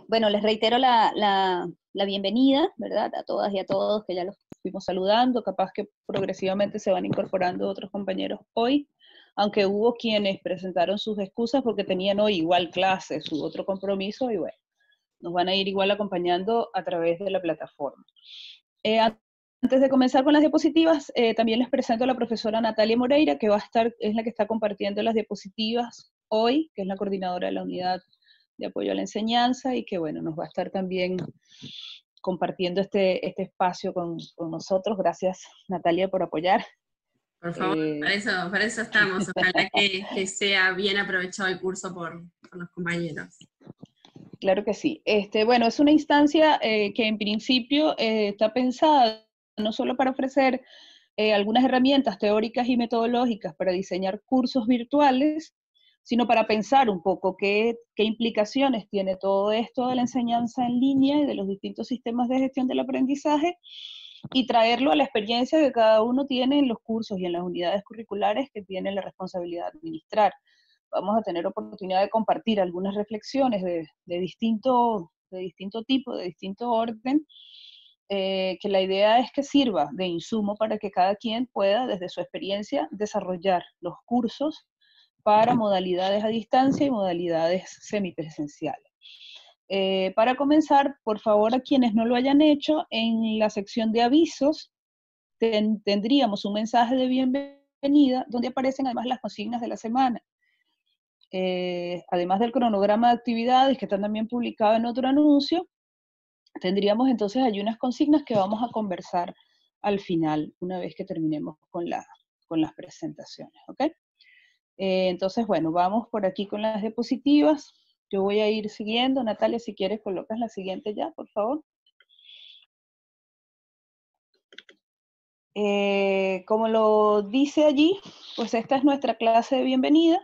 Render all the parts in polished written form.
Bueno, les reitero la bienvenida, ¿verdad? A todas y a todos, que ya los fuimos saludando, capaz que progresivamente se van incorporando otros compañeros hoy, aunque hubo quienes presentaron sus excusas porque tenían hoy igual clase, su otro compromiso, y bueno, nos van a ir igual acompañando a través de la plataforma. Antes de comenzar con las diapositivas, también les presento a la profesora Natalia Moreira, que es la que está compartiendo las diapositivas hoy, que es la coordinadora de la unidad de apoyo a la enseñanza, y que bueno, nos va a estar también compartiendo este espacio con nosotros. Gracias, Natalia, por apoyar. Por favor, para eso estamos. Ojalá que sea bien aprovechado el curso por los compañeros. Claro que sí. Bueno, es una instancia que en principio está pensada no solo para ofrecer algunas herramientas teóricas y metodológicas para diseñar cursos virtuales, sino para pensar un poco qué implicaciones tiene todo esto de la enseñanza en línea y de los distintos sistemas de gestión del aprendizaje, y traerlo a la experiencia que cada uno tiene en los cursos y en las unidades curriculares que tiene la responsabilidad de administrar. Vamos a tener oportunidad de compartir algunas reflexiones de distinto tipo, de distinto orden, que la idea es que sirva de insumo para que cada quien pueda, desde su experiencia, desarrollar los cursos para modalidades a distancia y modalidades semipresenciales. Para comenzar, por favor, a quienes no lo hayan hecho, en la sección de avisos tendríamos un mensaje de bienvenida donde aparecen además las consignas de la semana. Además del cronograma de actividades que están también publicado en otro anuncio, tendríamos entonces allí unas consignas que vamos a conversar al final, una vez que terminemos con las presentaciones, ¿ok? Entonces, bueno, vamos por aquí con las diapositivas. Yo voy a ir siguiendo. Natalia, si quieres, colocas la siguiente ya, por favor. Como lo dice allí, pues esta es nuestra clase de bienvenida.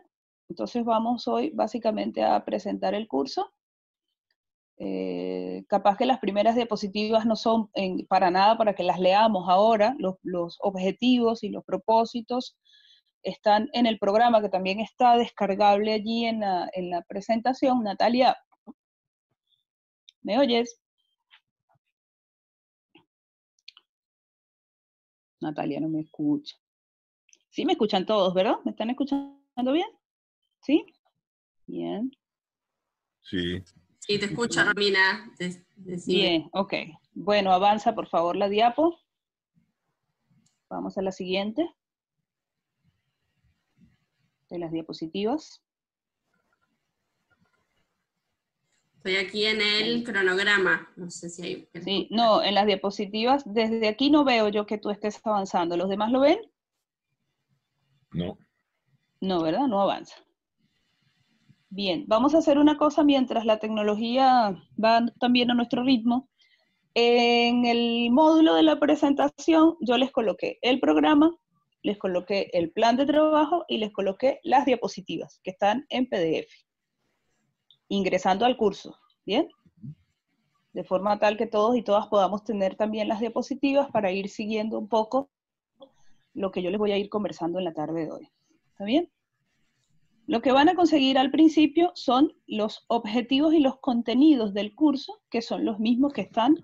Entonces vamos hoy básicamente a presentar el curso. Capaz que las primeras diapositivas no son para nada para que las leamos ahora. Los objetivos y los propósitos están en el programa, que también está descargable allí en la presentación. Natalia, ¿me oyes? Natalia no me escucha. Sí, me escuchan todos, ¿verdad? ¿Me están escuchando bien? ¿Sí? Bien. Sí. Sí, te escucho, Romina. Bien, ok. Bueno, avanza por favor la diapo. Vamos a la siguiente. De las diapositivas. Estoy aquí en el cronograma. No sé si hay... Sí, no, en las diapositivas, desde aquí no veo yo que tú estés avanzando. ¿Los demás lo ven? No. No, ¿verdad? No avanza. Bien, vamos a hacer una cosa mientras la tecnología va también a nuestro ritmo. En el módulo de la presentación yo les coloqué el programa, les coloqué el plan de trabajo y les coloqué las diapositivas que están en PDF, ingresando al curso, ¿bien? De forma tal que todos y todas podamos tener también las diapositivas para ir siguiendo un poco lo que yo les voy a ir conversando en la tarde de hoy. ¿Está bien? Lo que van a conseguir al principio son los objetivos y los contenidos del curso, que son los mismos que están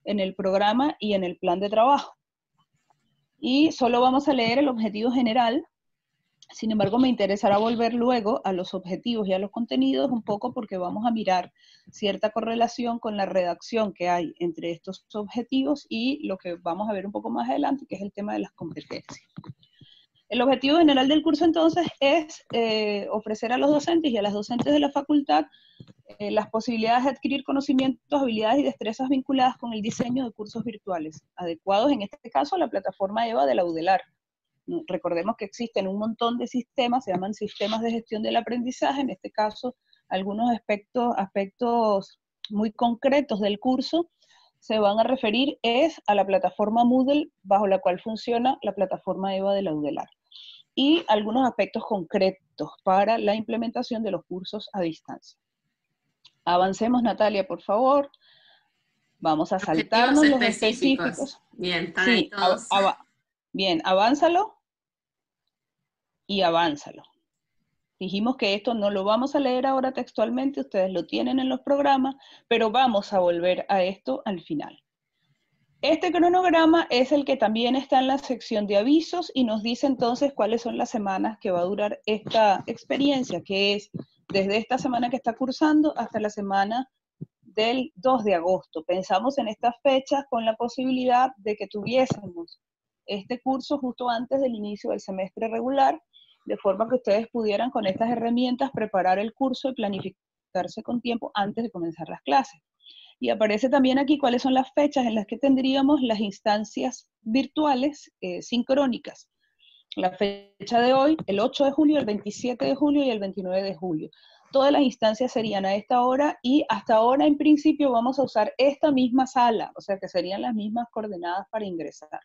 en el programa y en el plan de trabajo. Y solo vamos a leer el objetivo general. Sin embargo, me interesará volver luego a los objetivos y a los contenidos un poco, porque vamos a mirar cierta correlación con la redacción que hay entre estos objetivos y lo que vamos a ver un poco más adelante, que es el tema de las competencias. El objetivo general del curso entonces es ofrecer a los docentes y a las docentes de la facultad las posibilidades de adquirir conocimientos, habilidades y destrezas vinculadas con el diseño de cursos virtuales, adecuados en este caso a la plataforma EVA de la UDELAR. Recordemos que existen un montón de sistemas, se llaman sistemas de gestión del aprendizaje, en este caso algunos aspectos muy concretos del curso se van a referir a la plataforma Moodle bajo la cual funciona la plataforma EVA de la UDELAR, y algunos aspectos concretos para la implementación de los cursos a distancia. Avancemos, Natalia, por favor. Vamos a saltarnos los específicos. Bien, están ahí todos. Bien, avánzalo y avánzalo. Dijimos que esto no lo vamos a leer ahora textualmente, ustedes lo tienen en los programas, pero vamos a volver a esto al final. Este cronograma es el que también está en la sección de avisos y nos dice entonces cuáles son las semanas que va a durar esta experiencia, que es desde esta semana que está cursando hasta la semana del 2 de agosto. Pensamos en estas fechas con la posibilidad de que tuviésemos este curso justo antes del inicio del semestre regular, de forma que ustedes pudieran con estas herramientas preparar el curso y planificarse con tiempo antes de comenzar las clases. Y aparece también aquí cuáles son las fechas en las que tendríamos las instancias virtuales sincrónicas. La fecha de hoy, el 8 de julio, el 27 de julio y el 29 de julio. Todas las instancias serían a esta hora y hasta ahora en principio vamos a usar esta misma sala, o sea que serían las mismas coordenadas para ingresar.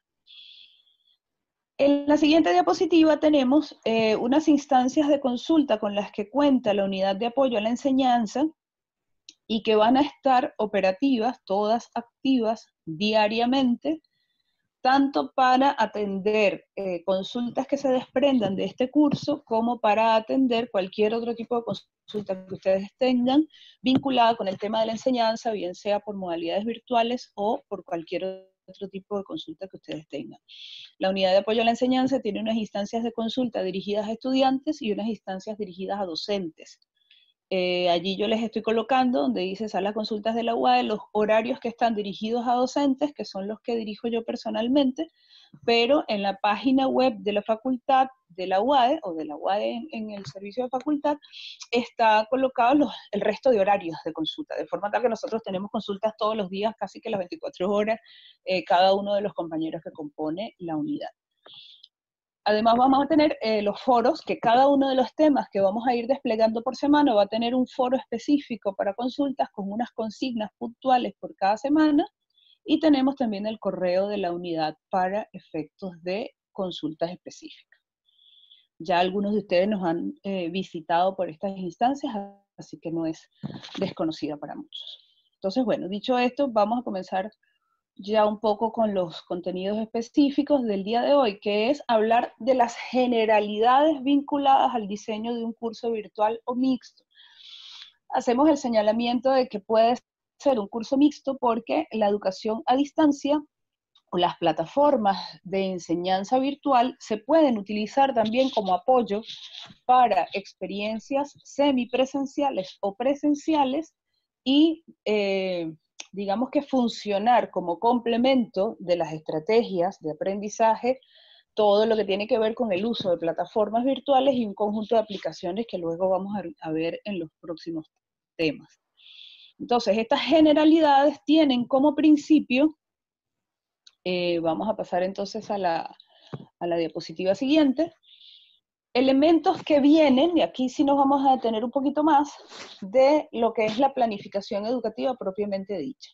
En la siguiente diapositiva tenemos unas instancias de consulta con las que cuenta la unidad de apoyo a la enseñanza y que van a estar operativas, todas activas diariamente, tanto para atender consultas que se desprendan de este curso, como para atender cualquier otro tipo de consulta que ustedes tengan vinculada con el tema de la enseñanza, bien sea por modalidades virtuales o por cualquier otro tipo de consulta que ustedes tengan. La unidad de apoyo a la enseñanza tiene unas instancias de consulta dirigidas a estudiantes y unas instancias dirigidas a docentes. Allí yo les estoy colocando, donde dice sala consultas de la UAE, los horarios que están dirigidos a docentes, que son los que dirijo yo personalmente, pero en la página web de la facultad de la UAE, o de la UAE en el servicio de facultad, está colocado el resto de horarios de consulta, de forma tal que nosotros tenemos consultas todos los días, casi que las 24 horas, cada uno de los compañeros que compone la unidad. Además vamos a tener los foros, que cada uno de los temas que vamos a ir desplegando por semana va a tener un foro específico para consultas con unas consignas puntuales por cada semana, y tenemos también el correo de la unidad para efectos de consultas específicas. Ya algunos de ustedes nos han visitado por estas instancias, así que no es desconocida para muchos. Entonces, bueno, dicho esto, vamos a comenzar ya un poco con los contenidos específicos del día de hoy, que es hablar de las generalidades vinculadas al diseño de un curso virtual o mixto. Hacemos el señalamiento de que puede ser un curso mixto porque la educación a distancia o las plataformas de enseñanza virtual se pueden utilizar también como apoyo para experiencias semipresenciales o presenciales y digamos que funcionar como complemento de las estrategias de aprendizaje, todo lo que tiene que ver con el uso de plataformas virtuales y un conjunto de aplicaciones que luego vamos a ver en los próximos temas. Entonces, estas generalidades tienen como principio, vamos a pasar entonces a la diapositiva siguiente, elementos que vienen, y aquí sí nos vamos a detener un poquito más, de lo que es la planificación educativa propiamente dicha.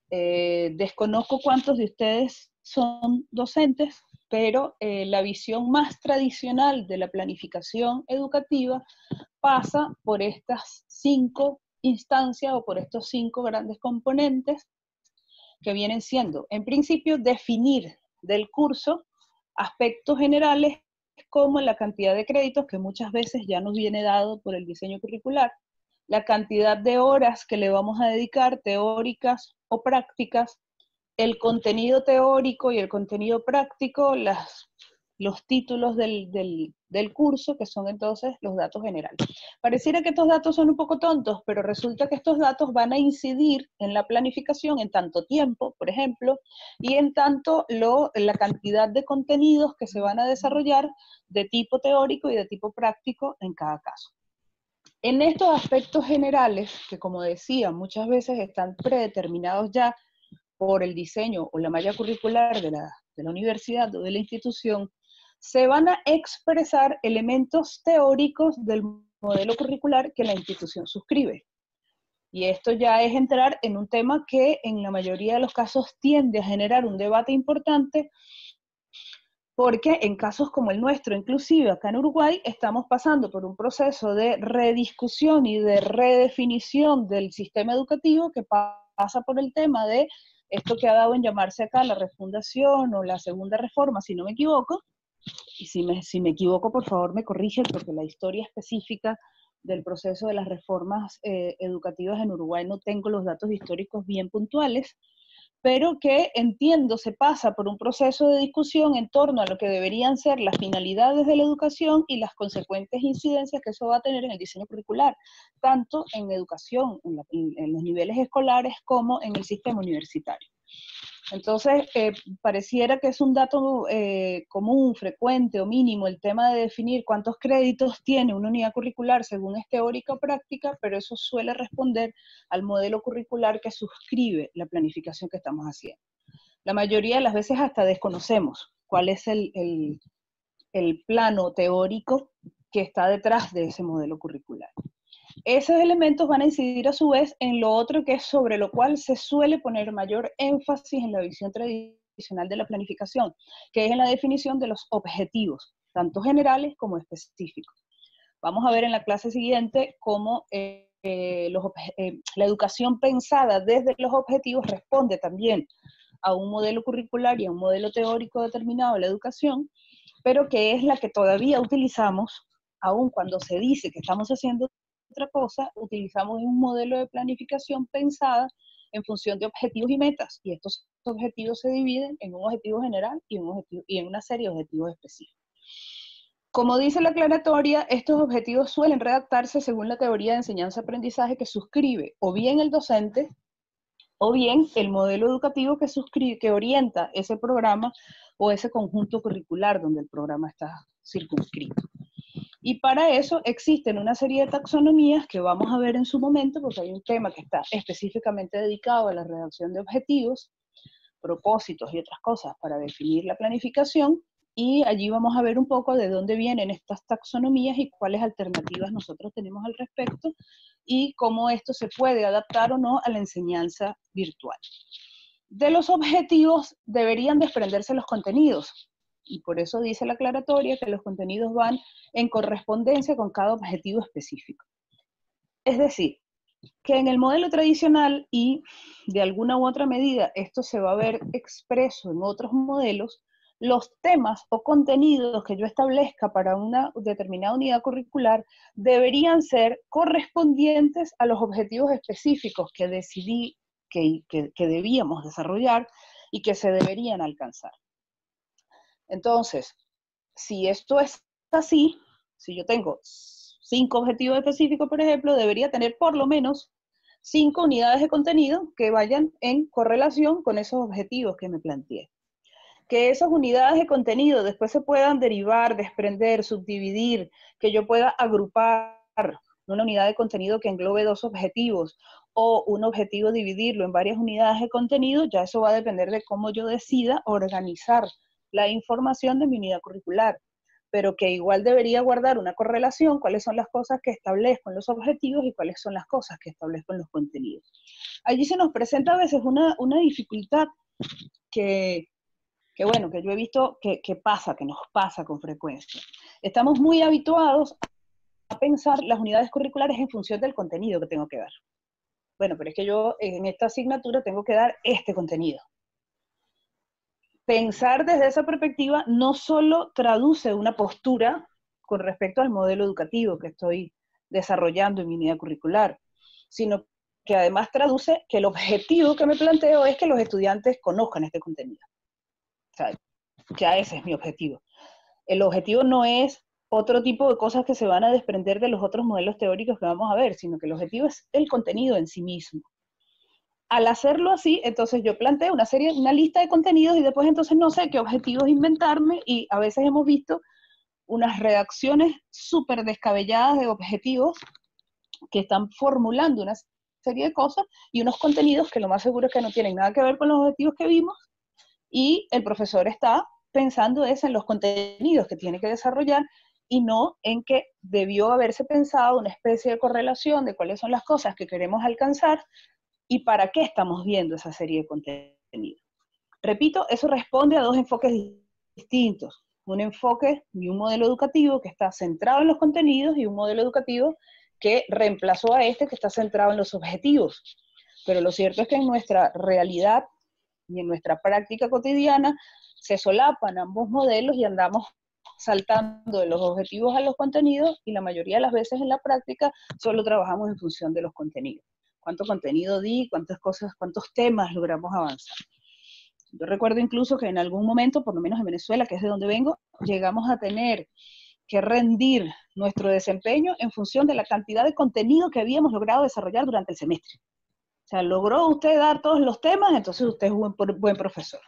Desconozco cuántos de ustedes son docentes, pero la visión más tradicional de la planificación educativa pasa por estas 5 instancias o por estos 5 grandes componentes que vienen siendo, en principio, definir del curso aspectos generales como la cantidad de créditos, que muchas veces ya nos viene dado por el diseño curricular, la cantidad de horas que le vamos a dedicar, teóricas o prácticas, el contenido teórico y el contenido práctico, los títulos del curso, que son entonces los datos generales. Pareciera que estos datos son un poco tontos, pero resulta que estos datos van a incidir en la planificación en tanto tiempo, por ejemplo, y en tanto la cantidad de contenidos que se van a desarrollar de tipo teórico y de tipo práctico en cada caso. En estos aspectos generales, que como decía, muchas veces están predeterminados ya por el diseño o la malla curricular de la universidad o de la institución, se van a expresar elementos teóricos del modelo curricular que la institución suscribe. Y esto ya es entrar en un tema que en la mayoría de los casos tiende a generar un debate importante, porque en casos como el nuestro, inclusive acá en Uruguay, estamos pasando por un proceso de rediscusión y de redefinición del sistema educativo que pasa por el tema de esto que ha dado en llamarse acá la refundación o la segunda reforma, si no me equivoco, y si me equivoco, por favor me corrigen, porque la historia específica del proceso de las reformas educativas en Uruguay no tengo los datos históricos bien puntuales, pero que entiendo se pasa por un proceso de discusión en torno a lo que deberían ser las finalidades de la educación y las consecuentes incidencias que eso va a tener en el diseño curricular, tanto en educación, en los niveles escolares, como en el sistema universitario. Entonces, pareciera que es un dato común, frecuente o mínimo el tema de definir cuántos créditos tiene una unidad curricular según es teórica o práctica, pero eso suele responder al modelo curricular que suscribe la planificación que estamos haciendo. La mayoría de las veces hasta desconocemos cuál es el plano teórico que está detrás de ese modelo curricular. Esos elementos van a incidir a su vez en lo otro que es sobre lo cual se suele poner mayor énfasis en la visión tradicional de la planificación, que es en la definición de los objetivos, tanto generales como específicos. Vamos a ver en la clase siguiente cómo la educación pensada desde los objetivos responde también a un modelo curricular y a un modelo teórico determinado de la educación, pero que es la que todavía utilizamos, aun cuando se dice que estamos haciendo otra cosa, utilizamos un modelo de planificación pensada en función de objetivos y metas, y estos objetivos se dividen en un objetivo general y en una serie de objetivos específicos. Como dice la aclaratoria, estos objetivos suelen redactarse según la teoría de enseñanza-aprendizaje que suscribe o bien el docente o bien el modelo educativo que orienta ese programa o ese conjunto curricular donde el programa está circunscrito. Y para eso existen una serie de taxonomías que vamos a ver en su momento, porque hay un tema que está específicamente dedicado a la redacción de objetivos, propósitos y otras cosas para definir la planificación, y allí vamos a ver un poco de dónde vienen estas taxonomías y cuáles alternativas nosotros tenemos al respecto, y cómo esto se puede adaptar o no a la enseñanza virtual. De los objetivos deberían desprenderse los contenidos, y por eso dice la aclaratoria que los contenidos van en correspondencia con cada objetivo específico. Es decir, que en el modelo tradicional, y de alguna u otra medida esto se va a ver expreso en otros modelos, los temas o contenidos que yo establezca para una determinada unidad curricular deberían ser correspondientes a los objetivos específicos que decidí que debíamos desarrollar y que se deberían alcanzar. Entonces, si esto es así, si yo tengo 5 objetivos específicos, por ejemplo, debería tener por lo menos 5 unidades de contenido que vayan en correlación con esos objetivos que me planteé. Que esas unidades de contenido después se puedan derivar, desprender, subdividir, que yo pueda agrupar una unidad de contenido que englobe 2 objetivos, o un objetivo dividirlo en varias unidades de contenido, ya eso va a depender de cómo yo decida organizar la información de mi unidad curricular, pero que igual debería guardar una correlación, cuáles son las cosas que establezco en los objetivos y cuáles son las cosas que establezco en los contenidos. Allí se nos presenta a veces una dificultad que bueno, que yo he visto que nos pasa con frecuencia. Estamos muy habituados a pensar las unidades curriculares en función del contenido que tengo que dar. Bueno, pero es que yo en esta asignatura tengo que dar este contenido. Pensar desde esa perspectiva no solo traduce una postura con respecto al modelo educativo que estoy desarrollando en mi unidad curricular, sino que además traduce que el objetivo que me planteo es que los estudiantes conozcan este contenido. O sea, ya ese es mi objetivo. El objetivo no es otro tipo de cosas que se van a desprender de los otros modelos teóricos que vamos a ver, sino que el objetivo es el contenido en sí mismo. Al hacerlo así, entonces yo planteo una lista de contenidos y después entonces no sé qué objetivos inventarme, y a veces hemos visto unas redacciones súper descabelladas de objetivos que están formulando una serie de cosas y unos contenidos que lo más seguro es que no tienen nada que ver con los objetivos que vimos, y el profesor está pensando en los contenidos que tiene que desarrollar y no en que debió haberse pensado una especie de correlación de cuáles son las cosas que queremos alcanzar y para qué estamos viendo esa serie de contenidos. Repito, eso responde a 2 enfoques distintos. Un enfoque y un modelo educativo que está centrado en los contenidos y un modelo educativo que reemplazó a este que está centrado en los objetivos. Pero lo cierto es que en nuestra realidad y en nuestra práctica cotidiana se solapan ambos modelos y andamos saltando de los objetivos a los contenidos y la mayoría de las veces en la práctica solo trabajamos en función de los contenidos. ¿Cuánto contenido di? ¿Cuántas cosas, cuántos temas logramos avanzar? Yo recuerdo incluso que en algún momento, por lo menos en Venezuela, que es de donde vengo, llegamos a tener que rendir nuestro desempeño en función de la cantidad de contenido que habíamos logrado desarrollar durante el semestre. O sea, logró usted dar todos los temas, entonces usted es un buen profesor.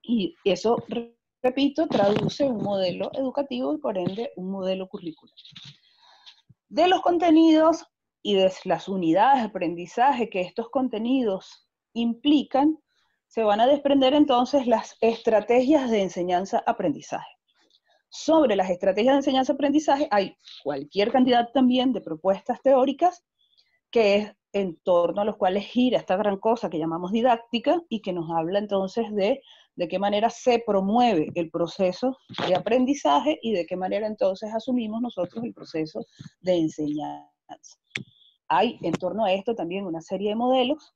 Y eso, repito, traduce un modelo educativo y por ende un modelo curricular. De los contenidos y de las unidades de aprendizaje que estos contenidos implican, se van a desprender entonces las estrategias de enseñanza-aprendizaje. Sobre las estrategias de enseñanza-aprendizaje hay cualquier cantidad también de propuestas teóricas que es en torno a los cuales gira esta gran cosa que llamamos didáctica y que nos habla entonces de qué manera se promueve el proceso de aprendizaje y de qué manera entonces asumimos nosotros el proceso de enseñanza. Hay en torno a esto también una serie de modelos.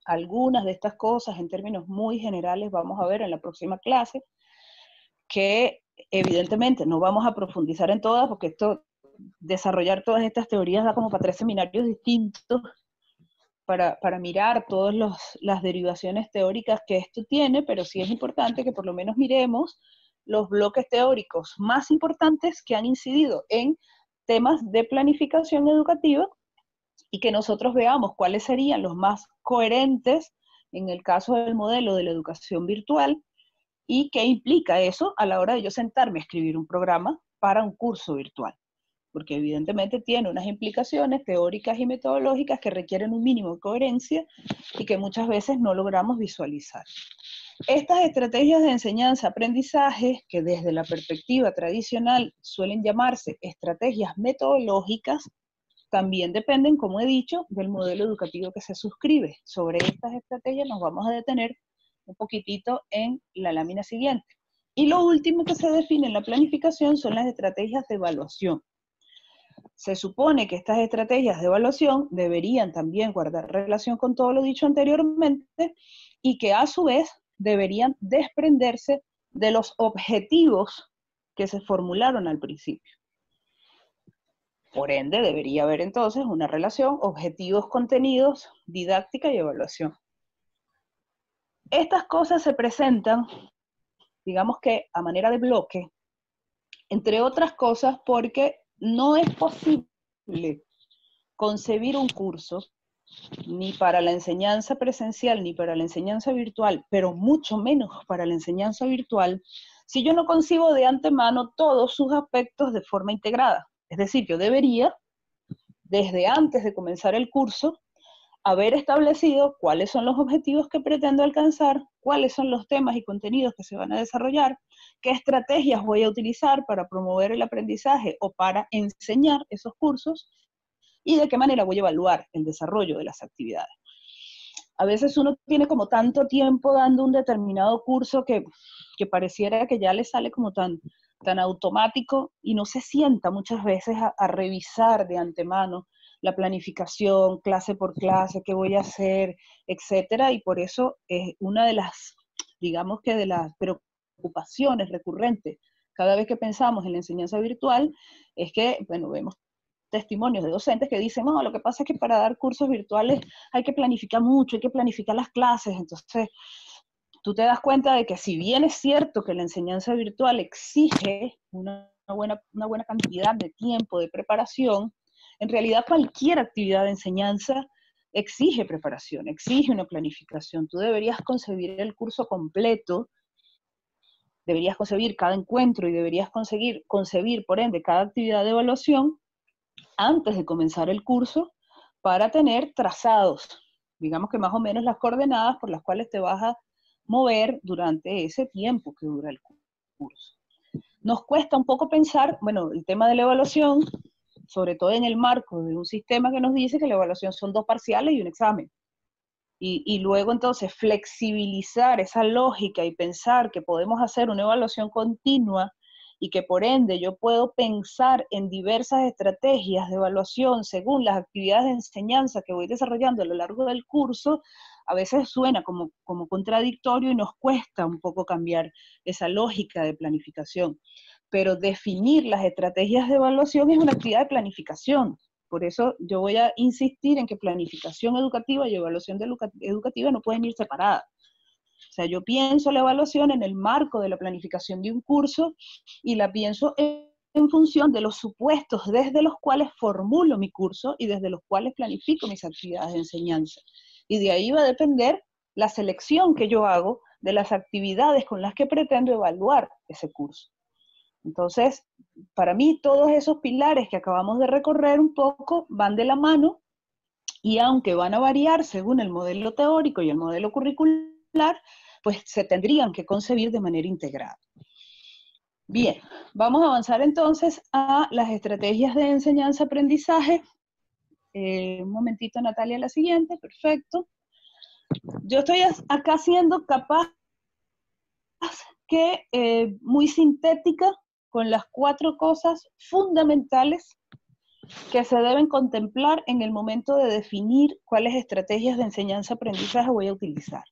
Algunas de estas cosas en términos muy generales vamos a ver en la próxima clase, que evidentemente no vamos a profundizar en todas, porque desarrollar todas estas teorías da como para 3 seminarios distintos para mirar todas las derivaciones teóricas que esto tiene, pero sí es importante que por lo menos miremos los bloques teóricos más importantes que han incidido en temas de planificación educativa y que nosotros veamos cuáles serían los más coherentes en el caso del modelo de la educación virtual y qué implica eso a la hora de yo sentarme a escribir un programa para un curso virtual. Porque evidentemente tiene unas implicaciones teóricas y metodológicas que requieren un mínimo de coherencia y que muchas veces no logramos visualizar. Estas estrategias de enseñanza-aprendizaje, que desde la perspectiva tradicional suelen llamarse estrategias metodológicas, también dependen, como he dicho, del modelo educativo que se suscribe. Sobre estas estrategias nos vamos a detener un poquitito en la lámina siguiente. Y lo último que se define en la planificación son las estrategias de evaluación. Se supone que estas estrategias de evaluación deberían también guardar relación con todo lo dicho anteriormente y que a su vez deberían desprenderse de los objetivos que se formularon al principio. Por ende, debería haber entonces una relación objetivos, contenidos, didáctica y evaluación. Estas cosas se presentan, digamos que a manera de bloque, entre otras cosas porque no es posible concebir un curso ni para la enseñanza presencial ni para la enseñanza virtual, pero mucho menos para la enseñanza virtual, si yo no concibo de antemano todos sus aspectos de forma integrada. Es decir, yo debería, desde antes de comenzar el curso, haber establecido cuáles son los objetivos que pretendo alcanzar, cuáles son los temas y contenidos que se van a desarrollar, qué estrategias voy a utilizar para promover el aprendizaje o para enseñar esos cursos, y de qué manera voy a evaluar el desarrollo de las actividades. A veces uno tiene como tanto tiempo dando un determinado curso que pareciera que ya le sale como tan automático y no se sienta muchas veces a revisar de antemano la planificación, clase por clase, qué voy a hacer, etcétera, y por eso es una de las, digamos que de las preocupaciones recurrentes cada vez que pensamos en la enseñanza virtual, es que, bueno, vemos testimonios de docentes que dicen, no, lo que pasa es que para dar cursos virtuales hay que planificar mucho, hay que planificar las clases, entonces tú te das cuenta de que si bien es cierto que la enseñanza virtual exige una buena cantidad de tiempo de preparación, en realidad cualquier actividad de enseñanza exige preparación, exige una planificación. Tú deberías concebir el curso completo, deberías concebir cada encuentro y deberías concebir, por ende, cada actividad de evaluación antes de comenzar el curso para tener trazados, digamos que más o menos las coordenadas por las cuales te vas a mover durante ese tiempo que dura el curso. Nos cuesta un poco pensar, bueno, el tema de la evaluación, sobre todo en el marco de un sistema que nos dice que la evaluación son 2 parciales y un examen. Y luego entonces flexibilizar esa lógica y pensar que podemos hacer una evaluación continua y que por ende yo puedo pensar en diversas estrategias de evaluación según las actividades de enseñanza que voy desarrollando a lo largo del curso, a veces suena como contradictorio y nos cuesta un poco cambiar esa lógica de planificación. pero definir las estrategias de evaluación es una actividad de planificación. Por eso yo voy a insistir en que planificación educativa y evaluación educativa no pueden ir separadas. O sea, yo pienso la evaluación en el marco de la planificación de un curso y la pienso en función de los supuestos desde los cuales formulo mi curso y desde los cuales planifico mis actividades de enseñanza. Y de ahí va a depender la selección que yo hago de las actividades con las que pretendo evaluar ese curso. Entonces, para mí, todos esos pilares que acabamos de recorrer un poco van de la mano, y aunque van a variar según el modelo teórico y el modelo curricular, pues se tendrían que concebir de manera integrada. Bien, vamos a avanzar entonces a las estrategias de enseñanza-aprendizaje. Un momentito, Natalia, la siguiente, perfecto. Yo estoy acá siendo capaz que muy sintética con las 4 cosas fundamentales que se deben contemplar en el momento de definir cuáles estrategias de enseñanza-aprendizaje voy a utilizar.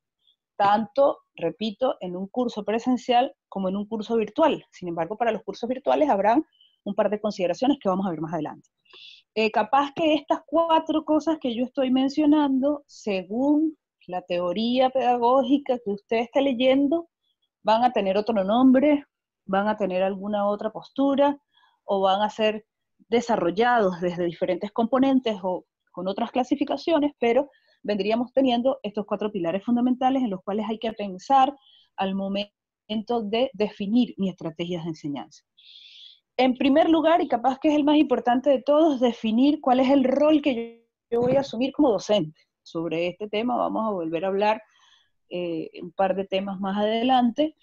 Tanto, repito, en un curso presencial como en un curso virtual. Sin embargo, para los cursos virtuales habrán un par de consideraciones que vamos a ver más adelante. Capaz que estas 4 cosas que yo estoy mencionando, según la teoría pedagógica que usted esté leyendo, van a tener otro nombre, van a tener alguna otra postura, o van a ser desarrollados desde diferentes componentes o con otras clasificaciones, pero vendríamos teniendo estos 4 pilares fundamentales en los cuales hay que pensar al momento de definir mis estrategias de enseñanza. En primer lugar, y capaz que es el más importante de todos, definir cuál es el rol que yo voy a asumir como docente. Sobre este tema vamos a volver a hablar un par de temas más adelante,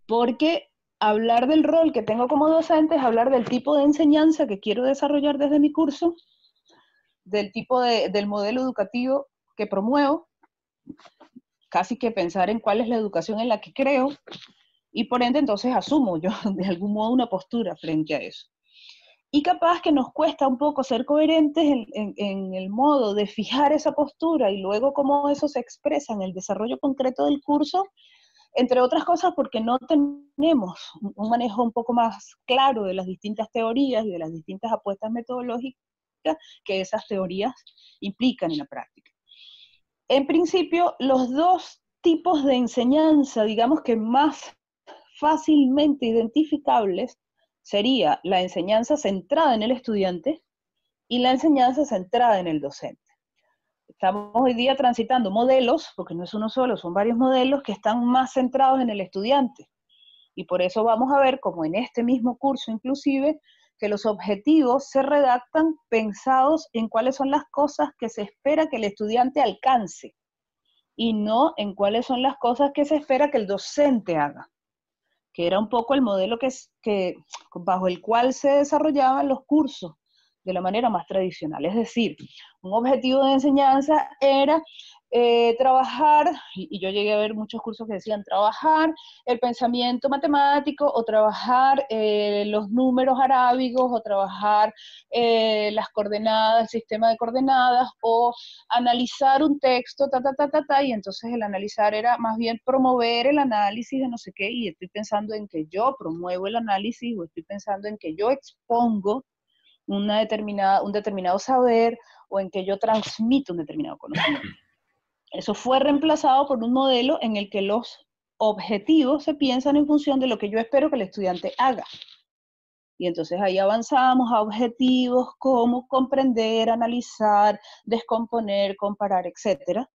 porque hablar del rol que tengo como docente es hablar del tipo de enseñanza que quiero desarrollar desde mi curso, del tipo del modelo educativo que promuevo, casi que pensar en cuál es la educación en la que creo, y por ende entonces asumo yo de algún modo una postura frente a eso. Y capaz que nos cuesta un poco ser coherentes en el modo de fijar esa postura y luego cómo eso se expresa en el desarrollo concreto del curso, entre otras cosas porque no tenemos un manejo un poco más claro de las distintas teorías y de las distintas apuestas metodológicas que esas teorías implican en la práctica. En principio, los 2 tipos de enseñanza, digamos que más fácilmente identificables, sería la enseñanza centrada en el estudiante y la enseñanza centrada en el docente. Estamos hoy día transitando modelos, porque no es uno solo, son varios modelos que están más centrados en el estudiante. Y por eso vamos a ver, como en este mismo curso inclusive, que los objetivos se redactan pensados en cuáles son las cosas que se espera que el estudiante alcance, y no en cuáles son las cosas que se espera que el docente haga, que era un poco el modelo que bajo el cual se desarrollaban los cursos de la manera más tradicional. Es decir, un objetivo de enseñanza era trabajar, y yo llegué a ver muchos cursos que decían trabajar el pensamiento matemático, o trabajar los números arábigos, o trabajar las coordenadas, el sistema de coordenadas, o analizar un texto, y entonces el analizar era más bien promover el análisis de no sé qué, y estoy pensando en que yo promuevo el análisis, o estoy pensando en que yo expongo un determinado saber, o en que yo transmito un determinado conocimiento. Eso fue reemplazado por un modelo en el que los objetivos se piensan en función de lo que yo espero que el estudiante haga. Y entonces ahí avanzamos a objetivos como comprender, analizar, descomponer, comparar, etc.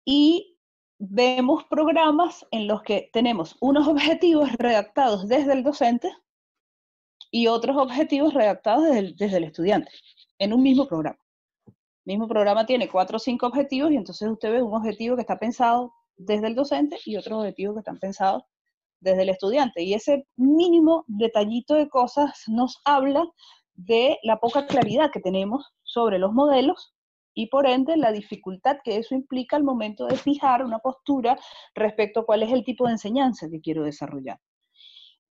Y vemos programas en los que tenemos unos objetivos redactados desde el docente y otros objetivos redactados desde el estudiante, en un mismo programa. El mismo programa tiene 4 o 5 objetivos, y entonces usted ve un objetivo que está pensado desde el docente y otros objetivos que están pensados desde el estudiante. Y ese mínimo detallito de cosas nos habla de la poca claridad que tenemos sobre los modelos, y por ende la dificultad que eso implica al momento de fijar una postura respecto a cuál es el tipo de enseñanza que quiero desarrollar.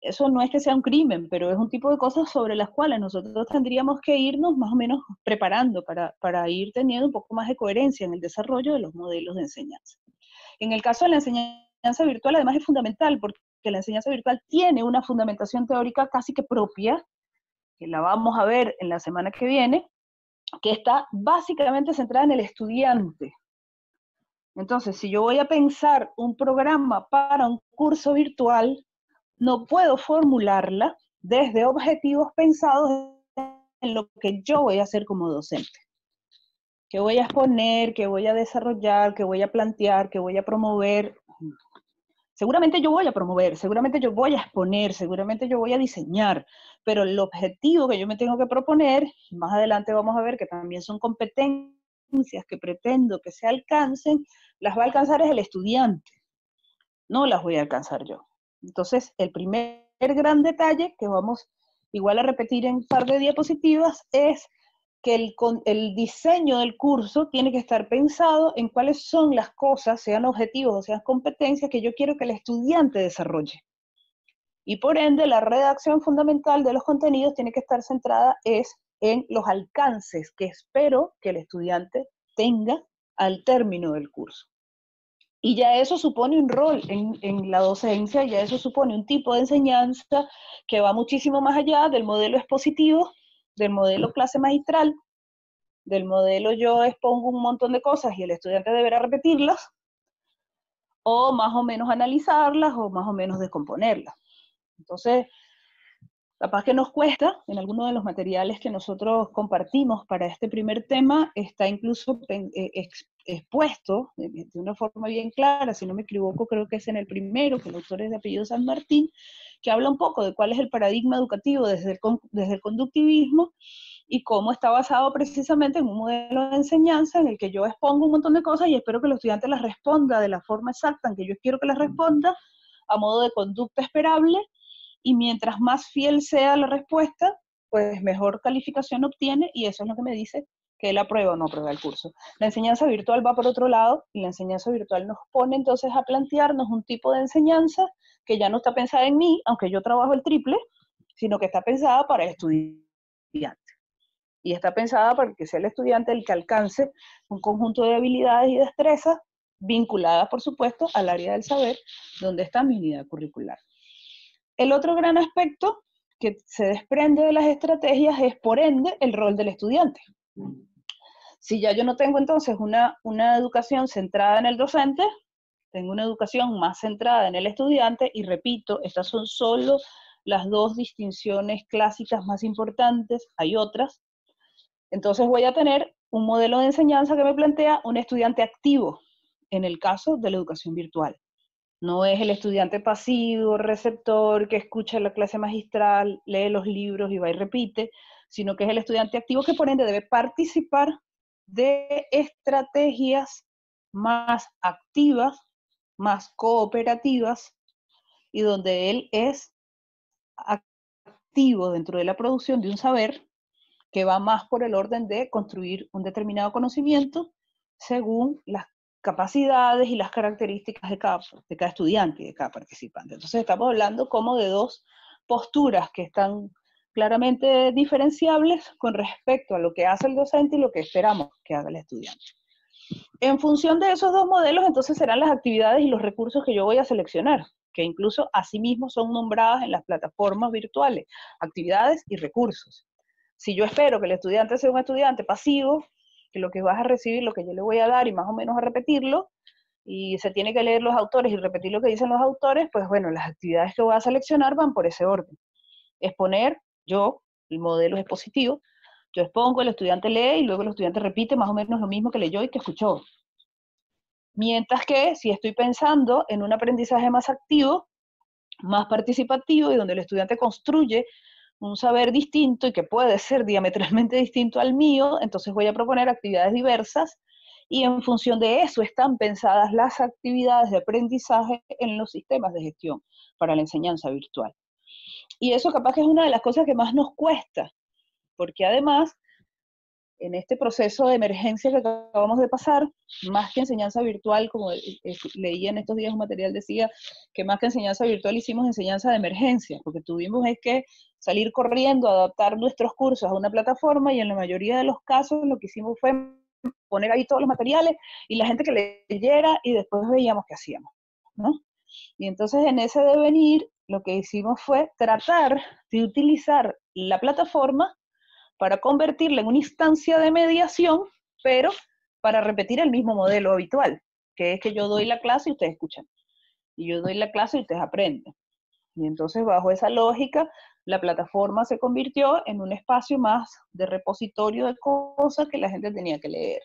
Eso no es que sea un crimen, pero es un tipo de cosas sobre las cuales nosotros tendríamos que irnos más o menos preparando para ir teniendo un poco más de coherencia en el desarrollo de los modelos de enseñanza. En el caso de la enseñanza virtual, además, es fundamental, porque que la enseñanza virtual tiene una fundamentación teórica casi que propia, que la vamos a ver en la semana que viene, que está básicamente centrada en el estudiante. Entonces, si yo voy a pensar un programa para un curso virtual, no puedo formularla desde objetivos pensados en lo que yo voy a hacer como docente. ¿Qué voy a exponer? ¿Qué voy a desarrollar? ¿Qué voy a plantear? ¿Qué voy a promover? Seguramente yo voy a promover, seguramente yo voy a exponer, seguramente yo voy a diseñar, pero el objetivo que yo me tengo que proponer, más adelante vamos a ver que también son competencias que pretendo que se alcancen, las va a alcanzar es el estudiante, no las voy a alcanzar yo. Entonces, el primer gran detalle que vamos igual a repetir en un par de diapositivas es que el diseño del curso tiene que estar pensado en cuáles son las cosas, sean objetivos o sean competencias, que yo quiero que el estudiante desarrolle. Y por ende, la redacción fundamental de los contenidos tiene que estar centrada en los alcances que espero que el estudiante tenga al término del curso. Y ya eso supone un rol en la docencia, ya eso supone un tipo de enseñanza que va muchísimo más allá del modelo expositivo, del modelo clase magistral, del modelo yo expongo un montón de cosas y el estudiante deberá repetirlas, o más o menos analizarlas, o más o menos descomponerlas. Entonces, capaz que nos cuesta, en algunos de los materiales que nosotros compartimos para este primer tema, está incluso expuesto de una forma bien clara, si no me equivoco, creo que es en el primero, que el autor es de apellido San Martín, que habla un poco de cuál es el paradigma educativo desde el conductivismo, y cómo está basado precisamente en un modelo de enseñanza en el que yo expongo un montón de cosas y espero que el estudiante las responda de la forma exacta en que yo quiero que las responda, a modo de conducta esperable, y mientras más fiel sea la respuesta, pues mejor calificación obtiene, y eso es lo que me dice que él aprueba o no aprueba el curso. La enseñanza virtual va por otro lado, y la enseñanza virtual nos pone entonces a plantearnos un tipo de enseñanza que ya no está pensada en mí, aunque yo trabajo el triple, sino que está pensada para el estudiante. Y está pensada para que sea el estudiante el que alcance un conjunto de habilidades y destrezas vinculadas, por supuesto, al área del saber, donde está mi unidad curricular. El otro gran aspecto que se desprende de las estrategias es, por ende, el rol del estudiante. Si ya yo no tengo entonces una educación centrada en el docente, tengo una educación más centrada en el estudiante, y repito, estas son solo las dos distinciones clásicas más importantes, hay otras. Entonces voy a tener un modelo de enseñanza que me plantea un estudiante activo, en el caso de la educación virtual. No es el estudiante pasivo, receptor, que escucha la clase magistral, lee los libros y va y repite, sino que es el estudiante activo que por ende debe participar de estrategias más activas, más cooperativas, y donde él es activo dentro de la producción de un saber que va más por el orden de construir un determinado conocimiento según las capacidades y las características de cada estudiante y de cada participante. Entonces estamos hablando como de dos posturas que están claramente diferenciables con respecto a lo que hace el docente y lo que esperamos que haga el estudiante. En función de esos dos modelos, entonces serán las actividades y los recursos que yo voy a seleccionar, que incluso asimismo son nombradas en las plataformas virtuales, actividades y recursos. Si yo espero que el estudiante sea un estudiante pasivo, que lo que vas a recibir, lo que yo le voy a dar y más o menos a repetirlo, y se tiene que leer los autores y repetir lo que dicen los autores, pues bueno, las actividades que voy a seleccionar van por ese orden. Exponer, el modelo es expositivo, yo expongo, el estudiante lee y luego el estudiante repite más o menos lo mismo que leyó y que escuchó. Mientras que si estoy pensando en un aprendizaje más activo, más participativo, y donde el estudiante construye un saber distinto y que puede ser diametralmente distinto al mío, entonces voy a proponer actividades diversas, y en función de eso están pensadas las actividades de aprendizaje en los sistemas de gestión para la enseñanza virtual. Y eso capaz que es una de las cosas que más nos cuesta, porque además, en este proceso de emergencia que acabamos de pasar, más que enseñanza virtual, como leía en estos días un material, decía que más que enseñanza virtual hicimos enseñanza de emergencia, porque tuvimos que salir corriendo, adaptar nuestros cursos a una plataforma, y en la mayoría de los casos lo que hicimos fue poner ahí todos los materiales y la gente que leyera, y después veíamos qué hacíamos, ¿no? Y entonces en ese devenir lo que hicimos fue tratar de utilizar la plataforma para convertirla en una instancia de mediación, pero para repetir el mismo modelo habitual, que es que yo doy la clase y ustedes escuchan, y yo doy la clase y ustedes aprenden. Y entonces bajo esa lógica, la plataforma se convirtió en un espacio más de repositorio de cosas que la gente tenía que leer.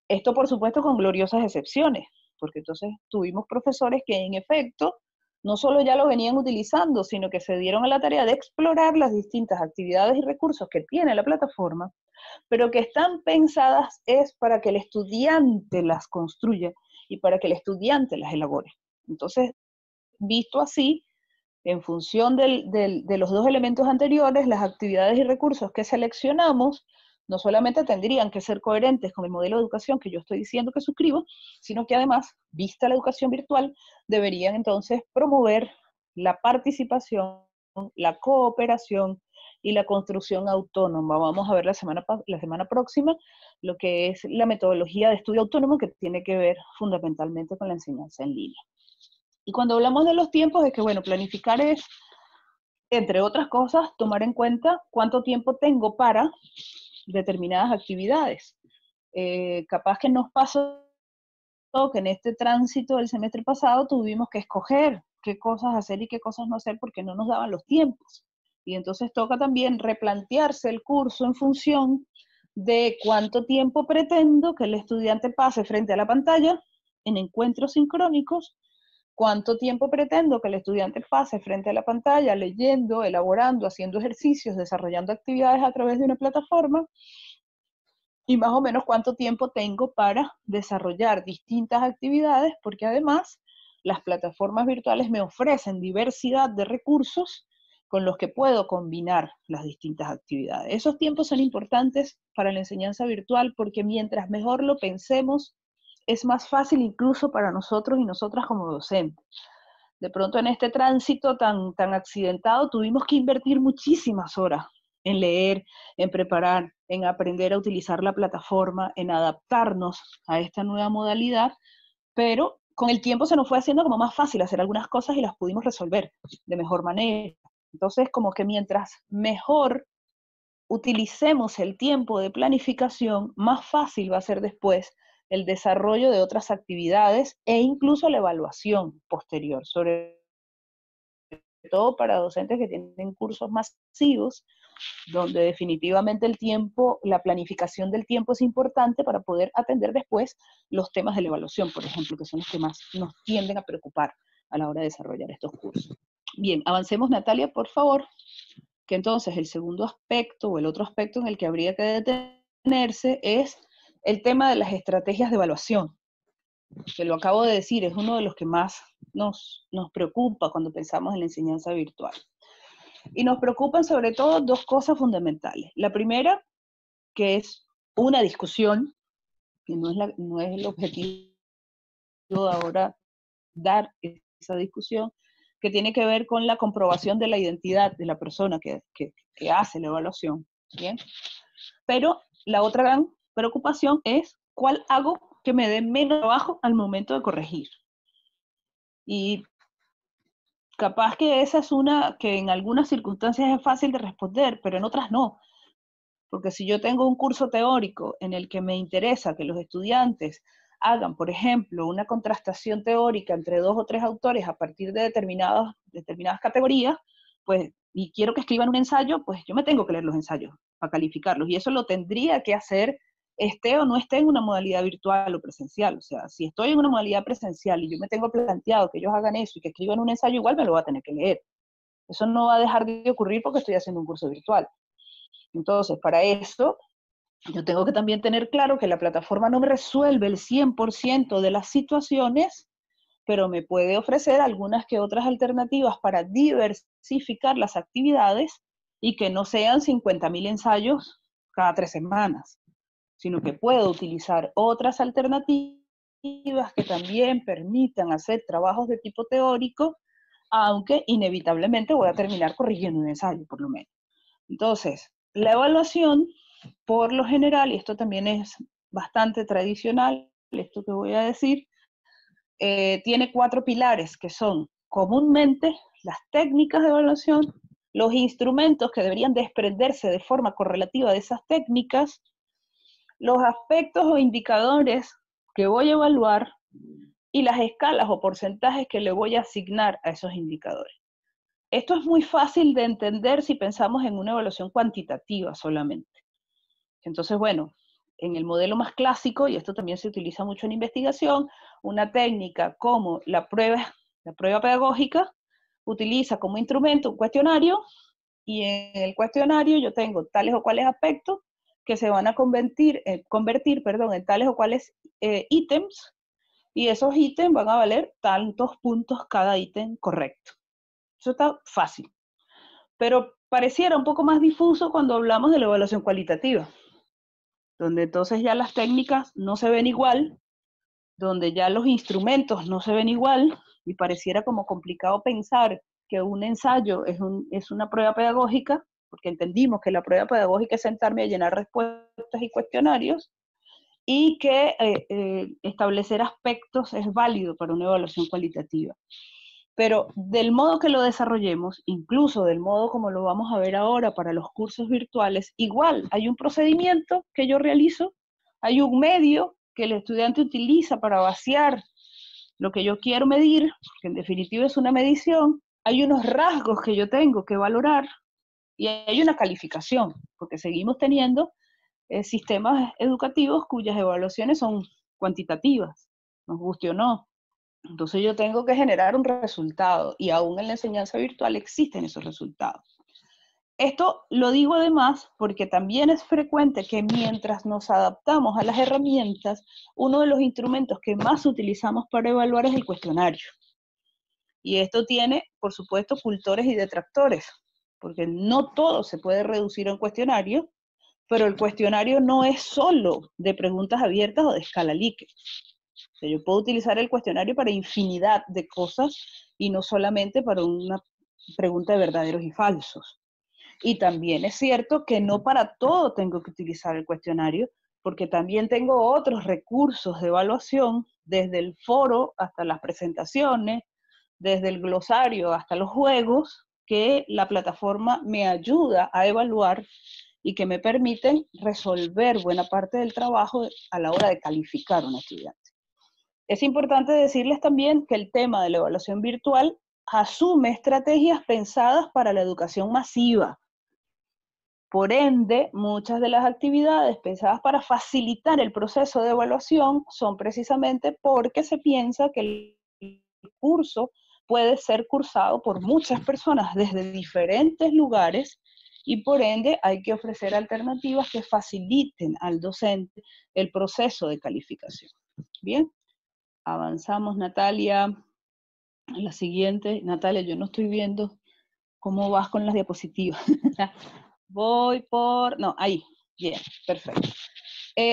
Esto por supuesto con gloriosas excepciones, porque entonces tuvimos profesores que en efecto no solo ya lo venían utilizando, sino que se dieron a la tarea de explorar las distintas actividades y recursos que tiene la plataforma, pero que están pensadas es para que el estudiante las construya y para que el estudiante las elabore. Entonces, visto así, en función de los dos elementos anteriores, las actividades y recursos que seleccionamos no solamente tendrían que ser coherentes con el modelo de educación que yo estoy diciendo que suscribo, sino que además, vista la educación virtual, deberían entonces promover la participación, la cooperación y la construcción autónoma. Vamos a ver la semana próxima lo que es la metodología de estudio autónomo, que tiene que ver fundamentalmente con la enseñanza en línea. Y cuando hablamos de los tiempos, es que, bueno, planificar es, entre otras cosas, tomar en cuenta cuánto tiempo tengo para determinadas actividades. Capaz que nos pasó que en este tránsito del semestre pasado tuvimos que escoger qué cosas hacer y qué cosas no hacer porque no nos daban los tiempos. Y entonces toca también replantearse el curso en función de cuánto tiempo pretendo que el estudiante pase frente a la pantalla en encuentros sincrónicos, cuánto tiempo pretendo que el estudiante pase frente a la pantalla leyendo, elaborando, haciendo ejercicios, desarrollando actividades a través de una plataforma, y más o menos cuánto tiempo tengo para desarrollar distintas actividades, porque además las plataformas virtuales me ofrecen diversidad de recursos con los que puedo combinar las distintas actividades. Esos tiempos son importantes para la enseñanza virtual porque mientras mejor lo pensemos, es más fácil incluso para nosotros y nosotras como docentes. De pronto en este tránsito tan accidentado tuvimos que invertir muchísimas horas en leer, en preparar, en aprender a utilizar la plataforma, en adaptarnos a esta nueva modalidad, pero con el tiempo se nos fue haciendo como más fácil hacer algunas cosas y las pudimos resolver de mejor manera. Entonces, como que mientras mejor utilicemos el tiempo de planificación, más fácil va a ser después el desarrollo de otras actividades e incluso la evaluación posterior, sobre todo para docentes que tienen cursos masivos, donde definitivamente el tiempo, la planificación del tiempo es importante para poder atender después los temas de la evaluación, por ejemplo, que son los que más nos tienden a preocupar a la hora de desarrollar estos cursos. Bien, avancemos, Natalia, por favor, que entonces el segundo aspecto o el otro aspecto en el que habría que detenerse es el tema de las estrategias de evaluación, que lo acabo de decir, es uno de los que más nos preocupa cuando pensamos en la enseñanza virtual. Y nos preocupan sobre todo dos cosas fundamentales. La primera, que es una discusión, que no es el objetivo de ahora dar esa discusión, que tiene que ver con la comprobación de la identidad de la persona que hace la evaluación. ¿Bien? Pero la otra gran preocupación es cuál hago que me dé menos trabajo al momento de corregir. Y capaz que esa es una que en algunas circunstancias es fácil de responder, pero en otras no. Porque si yo tengo un curso teórico en el que me interesa que los estudiantes hagan, por ejemplo, una contrastación teórica entre 2 o 3 autores a partir de determinadas categorías, pues, y quiero que escriban un ensayo, pues yo me tengo que leer los ensayos para calificarlos. Y eso lo tendría que hacer esté o no esté en una modalidad virtual o presencial. O sea, si estoy en una modalidad presencial y yo me tengo planteado que ellos hagan eso y que escriban un ensayo, igual me lo va a tener que leer. Eso no va a dejar de ocurrir porque estoy haciendo un curso virtual. Entonces, para eso, yo tengo que también tener claro que la plataforma no me resuelve el 100% de las situaciones, pero me puede ofrecer algunas que otras alternativas para diversificar las actividades y que no sean 50.000 ensayos cada 3 semanas, sino que puedo utilizar otras alternativas que también permitan hacer trabajos de tipo teórico, aunque inevitablemente voy a terminar corrigiendo un ensayo, por lo menos. Entonces, la evaluación, por lo general, y esto también es bastante tradicional, esto que voy a decir, tiene 4 pilares, que son comúnmente las técnicas de evaluación, los instrumentos que deberían desprenderse de forma correlativa de esas técnicas, los aspectos o indicadores que voy a evaluar y las escalas o porcentajes que le voy a asignar a esos indicadores. Esto es muy fácil de entender si pensamos en una evaluación cuantitativa solamente. Entonces, bueno, en el modelo más clásico, y esto también se utiliza mucho en investigación, una técnica como la prueba pedagógica utiliza como instrumento un cuestionario, y en el cuestionario yo tengo tales o cuales aspectos que se van a convertir en tales o cuales ítems, y esos ítems van a valer tantos puntos cada ítem correcto. Eso está fácil. Pero pareciera un poco más difuso cuando hablamos de la evaluación cualitativa, donde entonces ya las técnicas no se ven igual, donde ya los instrumentos no se ven igual, y pareciera como complicado pensar que un ensayo es una prueba pedagógica, porque entendimos que la prueba pedagógica es sentarme a llenar respuestas y cuestionarios, y que establecer aspectos es válido para una evaluación cualitativa. Pero del modo que lo desarrollemos, incluso del modo como lo vamos a ver ahora para los cursos virtuales, igual hay un procedimiento que yo realizo, hay un medio que el estudiante utiliza para vaciar lo que yo quiero medir, que en definitiva es una medición, hay unos rasgos que yo tengo que valorar y hay una calificación, porque seguimos teniendo sistemas educativos cuyas evaluaciones son cuantitativas, nos guste o no. Entonces yo tengo que generar un resultado, y aún en la enseñanza virtual existen esos resultados. Esto lo digo además porque también es frecuente que mientras nos adaptamos a las herramientas, uno de los instrumentos que más utilizamos para evaluar es el cuestionario. Y esto tiene, por supuesto, cultores y detractores, porque no todo se puede reducir a un cuestionario, pero el cuestionario no es solo de preguntas abiertas o de escala Likert. O sea, yo puedo utilizar el cuestionario para infinidad de cosas y no solamente para una pregunta de verdaderos y falsos. Y también es cierto que no para todo tengo que utilizar el cuestionario, porque también tengo otros recursos de evaluación, desde el foro hasta las presentaciones, desde el glosario hasta los juegos, que la plataforma me ayuda a evaluar y que me permiten resolver buena parte del trabajo a la hora de calificar a un estudiante. Es importante decirles también que el tema de la evaluación virtual asume estrategias pensadas para la educación masiva. Por ende, muchas de las actividades pensadas para facilitar el proceso de evaluación son precisamente porque se piensa que el curso puede ser cursado por muchas personas desde diferentes lugares, y por ende hay que ofrecer alternativas que faciliten al docente el proceso de calificación. Bien. Avanzamos, Natalia. La siguiente, Natalia, yo no estoy viendo cómo vas con las diapositivas. Voy por, no, ahí, bien, perfecto.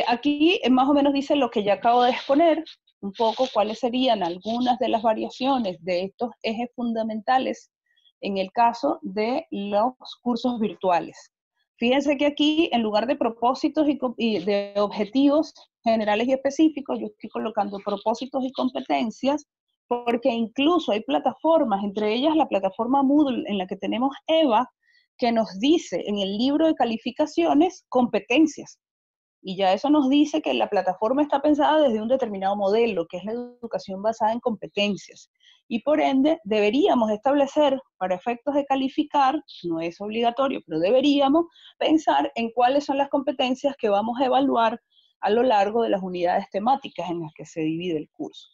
Aquí más o menos dice lo que ya acabo de exponer, un poco cuáles serían algunas de las variaciones de estos ejes fundamentales en el caso de los cursos virtuales. Fíjense que aquí, en lugar de propósitos y de objetivos generales y específicos, yo estoy colocando propósitos y competencias, porque incluso hay plataformas, entre ellas la plataforma Moodle en la que tenemos EVA, que nos dice en el libro de calificaciones competencias. Y ya eso nos dice que la plataforma está pensada desde un determinado modelo, que es la educación basada en competencias. Y por ende, deberíamos establecer, para efectos de calificar, no es obligatorio, pero deberíamos pensar en cuáles son las competencias que vamos a evaluar a lo largo de las unidades temáticas en las que se divide el curso.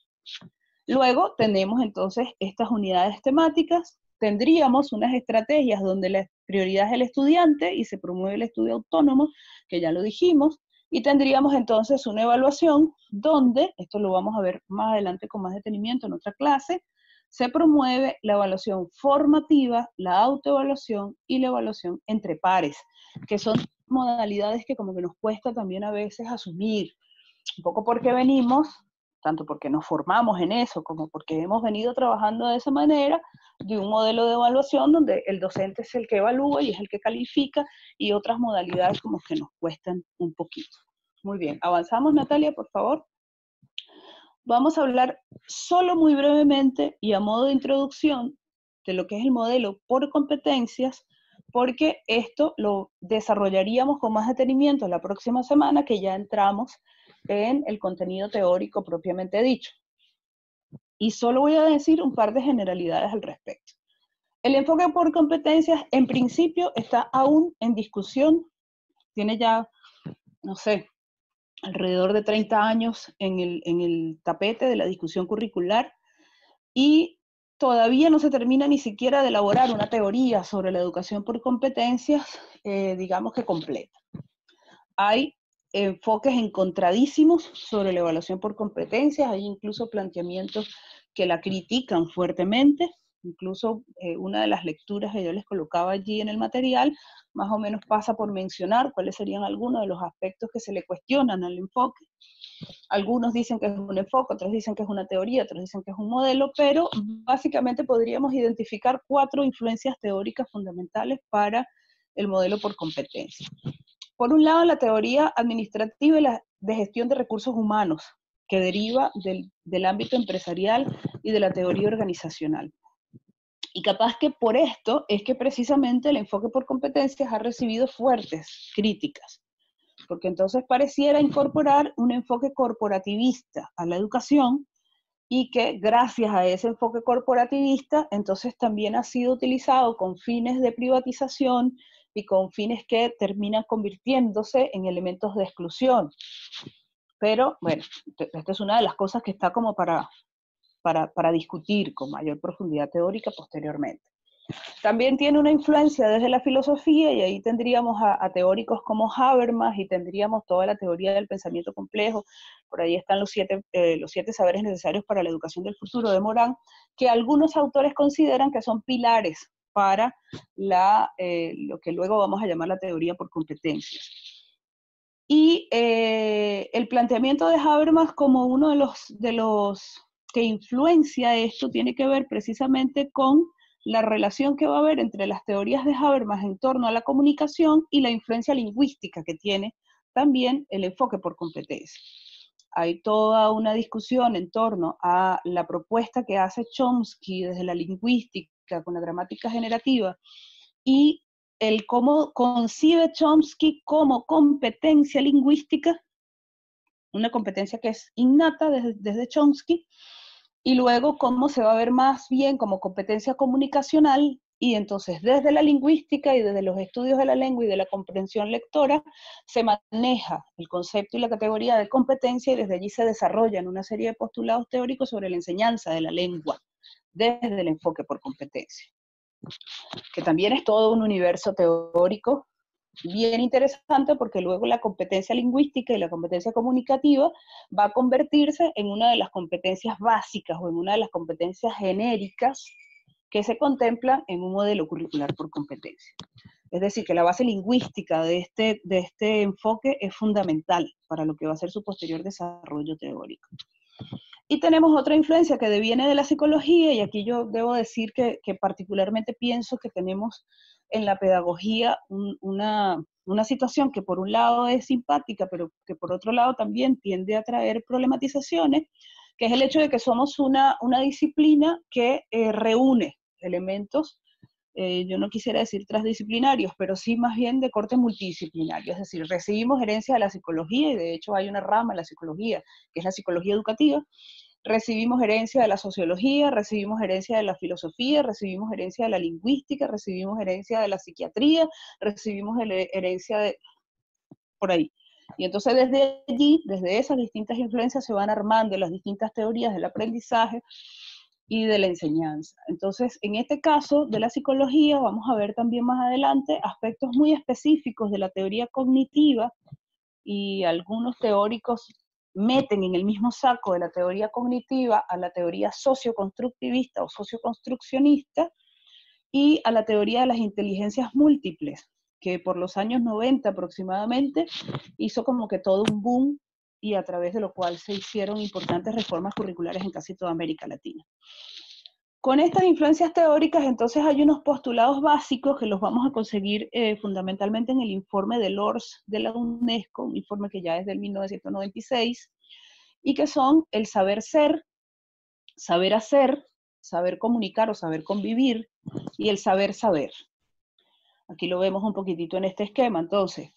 Luego tenemos entonces estas unidades temáticas, tendríamos unas estrategias donde la prioridad es el estudiante y se promueve el estudio autónomo, que ya lo dijimos, y tendríamos entonces una evaluación donde, esto lo vamos a ver más adelante con más detenimiento en otra clase, se promueve la evaluación formativa, la autoevaluación y la evaluación entre pares, que son modalidades que como que nos cuesta también a veces asumir, un poco porque venimos, tanto porque nos formamos en eso, como porque hemos venido trabajando de esa manera, de un modelo de evaluación donde el docente es el que evalúa y es el que califica, y otras modalidades como que nos cuestan un poquito. Muy bien, avanzamos, Natalia, por favor. Vamos a hablar solo muy brevemente y a modo de introducción de lo que es el modelo por competencias, porque esto lo desarrollaríamos con más detenimiento la próxima semana, que ya entramos en el contenido teórico propiamente dicho. Y solo voy a decir un par de generalidades al respecto. El enfoque por competencias, en principio, está aún en discusión. Tiene ya, no sé, alrededor de 30 años en el tapete de la discusión curricular, y todavía no se termina ni siquiera de elaborar una teoría sobre la educación por competencias, digamos que completa. Hay enfoques encontradísimos sobre la evaluación por competencias, hay incluso planteamientos que la critican fuertemente. Incluso una de las lecturas que yo les colocaba allí en el material, más o menos pasa por mencionar cuáles serían algunos de los aspectos que se le cuestionan al enfoque. Algunos dicen que es un enfoque, otros dicen que es una teoría, otros dicen que es un modelo, pero básicamente podríamos identificar 4 influencias teóricas fundamentales para el modelo por competencia. Por un lado, la teoría administrativa y la de gestión de recursos humanos, que deriva del ámbito empresarial y de la teoría organizacional. Y capaz que por esto es que precisamente el enfoque por competencias ha recibido fuertes críticas, porque entonces pareciera incorporar un enfoque corporativista a la educación, y que gracias a ese enfoque corporativista, entonces también ha sido utilizado con fines de privatización y con fines que terminan convirtiéndose en elementos de exclusión. Pero bueno, esta es una de las cosas que está como para discutir con mayor profundidad teórica posteriormente. También tiene una influencia desde la filosofía, y ahí tendríamos a teóricos como Habermas, y tendríamos toda la teoría del pensamiento complejo. Por ahí están los siete saberes necesarios para la educación del futuro de Morán, que algunos autores consideran que son pilares para lo que luego vamos a llamar la teoría por competencias. Y el planteamiento de Habermas como uno de los que influencia esto tiene que ver precisamente con la relación que va a haber entre las teorías de Habermas en torno a la comunicación y la influencia lingüística que tiene también el enfoque por competencia. Hay toda una discusión en torno a la propuesta que hace Chomsky desde la lingüística con la gramática generativa, y el cómo concibe Chomsky como competencia lingüística, una competencia que es innata desde Chomsky, y luego cómo se va a ver más bien como competencia comunicacional, y entonces desde la lingüística y desde los estudios de la lengua y de la comprensión lectora se maneja el concepto y la categoría de competencia, y desde allí se desarrollan una serie de postulados teóricos sobre la enseñanza de la lengua desde el enfoque por competencia, que también es todo un universo teórico bien interesante, porque luego la competencia lingüística y la competencia comunicativa va a convertirse en una de las competencias básicas o en una de las competencias genéricas que se contemplan en un modelo curricular por competencia. Es decir, que la base lingüística de este enfoque es fundamental para lo que va a ser su posterior desarrollo teórico. Y tenemos otra influencia que deviene de la psicología, y aquí yo debo decir que particularmente pienso que tenemos en la pedagogía una situación que por un lado es simpática, pero que por otro lado también tiende a traer problematizaciones, que es el hecho de que somos una disciplina que reúne elementos, yo no quisiera decir transdisciplinarios, pero sí más bien de corte multidisciplinario. Es decir, recibimos herencia de la psicología, y de hecho hay una rama en la psicología, que es la psicología educativa. Recibimos herencia de la sociología, recibimos herencia de la filosofía, recibimos herencia de la lingüística, recibimos herencia de la psiquiatría, recibimos herencia de por ahí. Y entonces desde allí, desde esas distintas influencias, se van armando las distintas teorías del aprendizaje y de la enseñanza. Entonces, en este caso de la psicología, vamos a ver también más adelante aspectos muy específicos de la teoría cognitiva, y algunos teóricos meten en el mismo saco de la teoría cognitiva a la teoría socioconstructivista o socioconstruccionista, y a la teoría de las inteligencias múltiples, que por los años 90 aproximadamente hizo como que todo un boom, y a través de lo cual se hicieron importantes reformas curriculares en casi toda América Latina. Con estas influencias teóricas, entonces hay unos postulados básicos que los vamos a conseguir fundamentalmente en el informe de LORS de la UNESCO, un informe que ya es del 1996, y que son el saber ser, saber hacer, saber comunicar o saber convivir, y el saber saber. Aquí lo vemos un poquitito en este esquema. Entonces,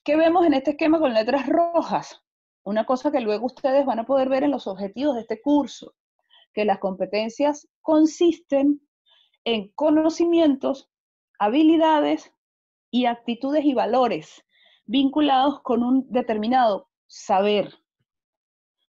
¿qué vemos en este esquema con letras rojas? Una cosa que luego ustedes van a poder ver en los objetivos de este curso, que las competencias consisten en conocimientos, habilidades y actitudes y valores vinculados con un determinado saber.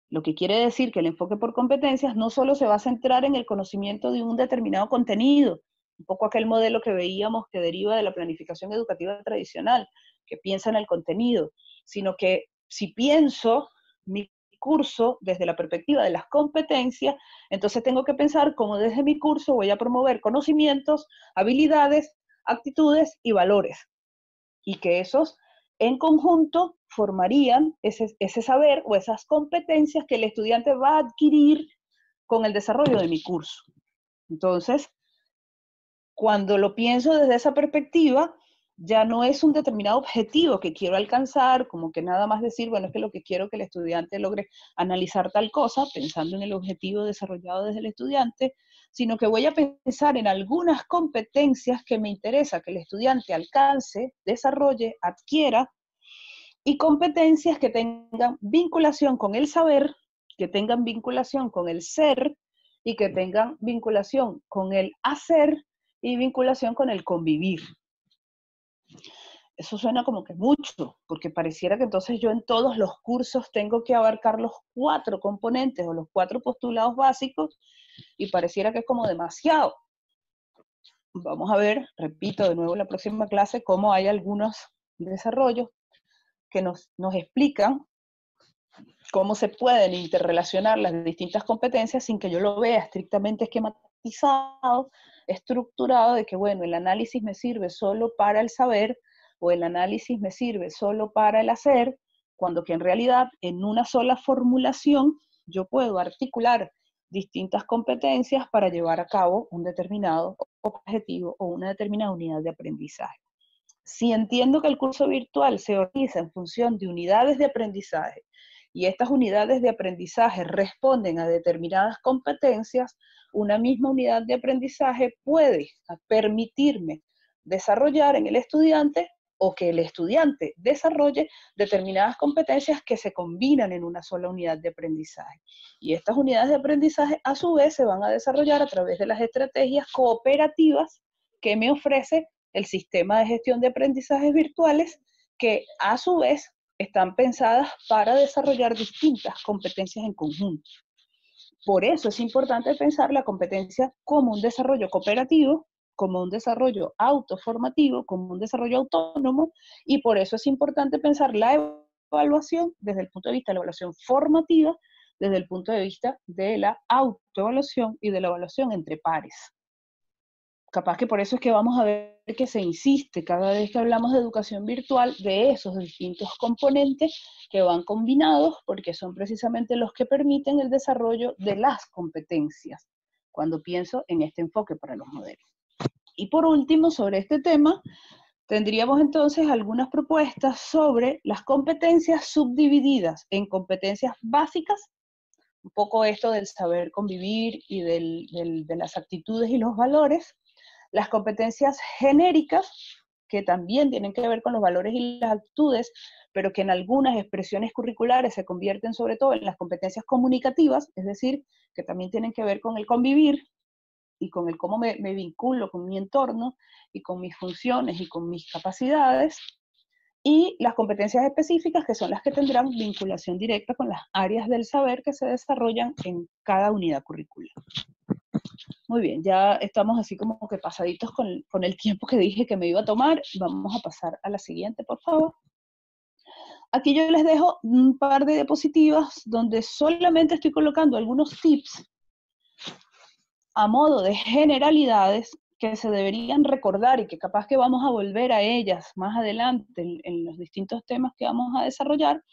Lo que quiere decir que el enfoque por competencias no solo se va a centrar en el conocimiento de un determinado contenido, un poco aquel modelo que veíamos que deriva de la planificación educativa tradicional, que piensa en el contenido, sino que si pienso mi curso desde la perspectiva de las competencias, entonces tengo que pensar cómo desde mi curso voy a promover conocimientos, habilidades, actitudes y valores, y que esos en conjunto formarían ese saber o esas competencias que el estudiante va a adquirir con el desarrollo de mi curso. Entonces, cuando lo pienso desde esa perspectiva, ya no es un determinado objetivo que quiero alcanzar, como que nada más decir, bueno, es que lo que quiero que el estudiante logre analizar tal cosa, pensando en el objetivo desarrollado desde el estudiante, sino que voy a pensar en algunas competencias que me interesa que el estudiante alcance, desarrolle, adquiera, y competencias que tengan vinculación con el saber, que tengan vinculación con el ser, y que tengan vinculación con el hacer, y vinculación con el convivir. Eso suena como que mucho, porque pareciera que entonces yo en todos los cursos tengo que abarcar los 4 componentes o los 4 postulados básicos, y pareciera que es como demasiado. Vamos a ver, repito de nuevo en la próxima clase, cómo hay algunos desarrollos que nos explican cómo se pueden interrelacionar las distintas competencias sin que yo lo vea estrictamente esquematizado, estructurado, de que, bueno, el análisis me sirve solo para el saber, o el análisis me sirve solo para el hacer, cuando que en realidad en una sola formulación yo puedo articular distintas competencias para llevar a cabo un determinado objetivo o una determinada unidad de aprendizaje. Si entiendo que el curso virtual se organiza en función de unidades de aprendizaje, y estas unidades de aprendizaje responden a determinadas competencias, una misma unidad de aprendizaje puede permitirme desarrollar en el estudiante, o que el estudiante desarrolle determinadas competencias que se combinan en una sola unidad de aprendizaje. Y estas unidades de aprendizaje a su vez se van a desarrollar a través de las estrategias cooperativas que me ofrece el sistema de gestión de aprendizajes virtuales, que a su vez están pensadas para desarrollar distintas competencias en conjunto. Por eso es importante pensar la competencia como un desarrollo cooperativo, como un desarrollo autoformativo, como un desarrollo autónomo, y por eso es importante pensar la evaluación desde el punto de vista de la evaluación formativa, desde el punto de vista de la autoevaluación y de la evaluación entre pares. Capaz que por eso es que vamos a ver que se insiste cada vez que hablamos de educación virtual de esos distintos componentes que van combinados, porque son precisamente los que permiten el desarrollo de las competencias, cuando pienso en este enfoque para los modelos. Y por último, sobre este tema, tendríamos entonces algunas propuestas sobre las competencias subdivididas en competencias básicas, un poco esto del saber convivir y de las actitudes y los valores, las competencias genéricas, que también tienen que ver con los valores y las actitudes, pero que en algunas expresiones curriculares se convierten sobre todo en las competencias comunicativas, es decir, que también tienen que ver con el convivir y con el cómo me vinculo con mi entorno y con mis funciones y con mis capacidades, y las competencias específicas, que son las que tendrán vinculación directa con las áreas del saber que se desarrollan en cada unidad curricular. Muy bien, ya estamos así como que pasaditos con el tiempo que dije que me iba a tomar. Vamos a pasar a la siguiente, por favor. Aquí yo les dejo un par de diapositivas donde solamente estoy colocando algunos tips a modo de generalidades que se deberían recordar y que capaz que vamos a volver a ellas más adelante en los distintos temas que vamos a desarrollar,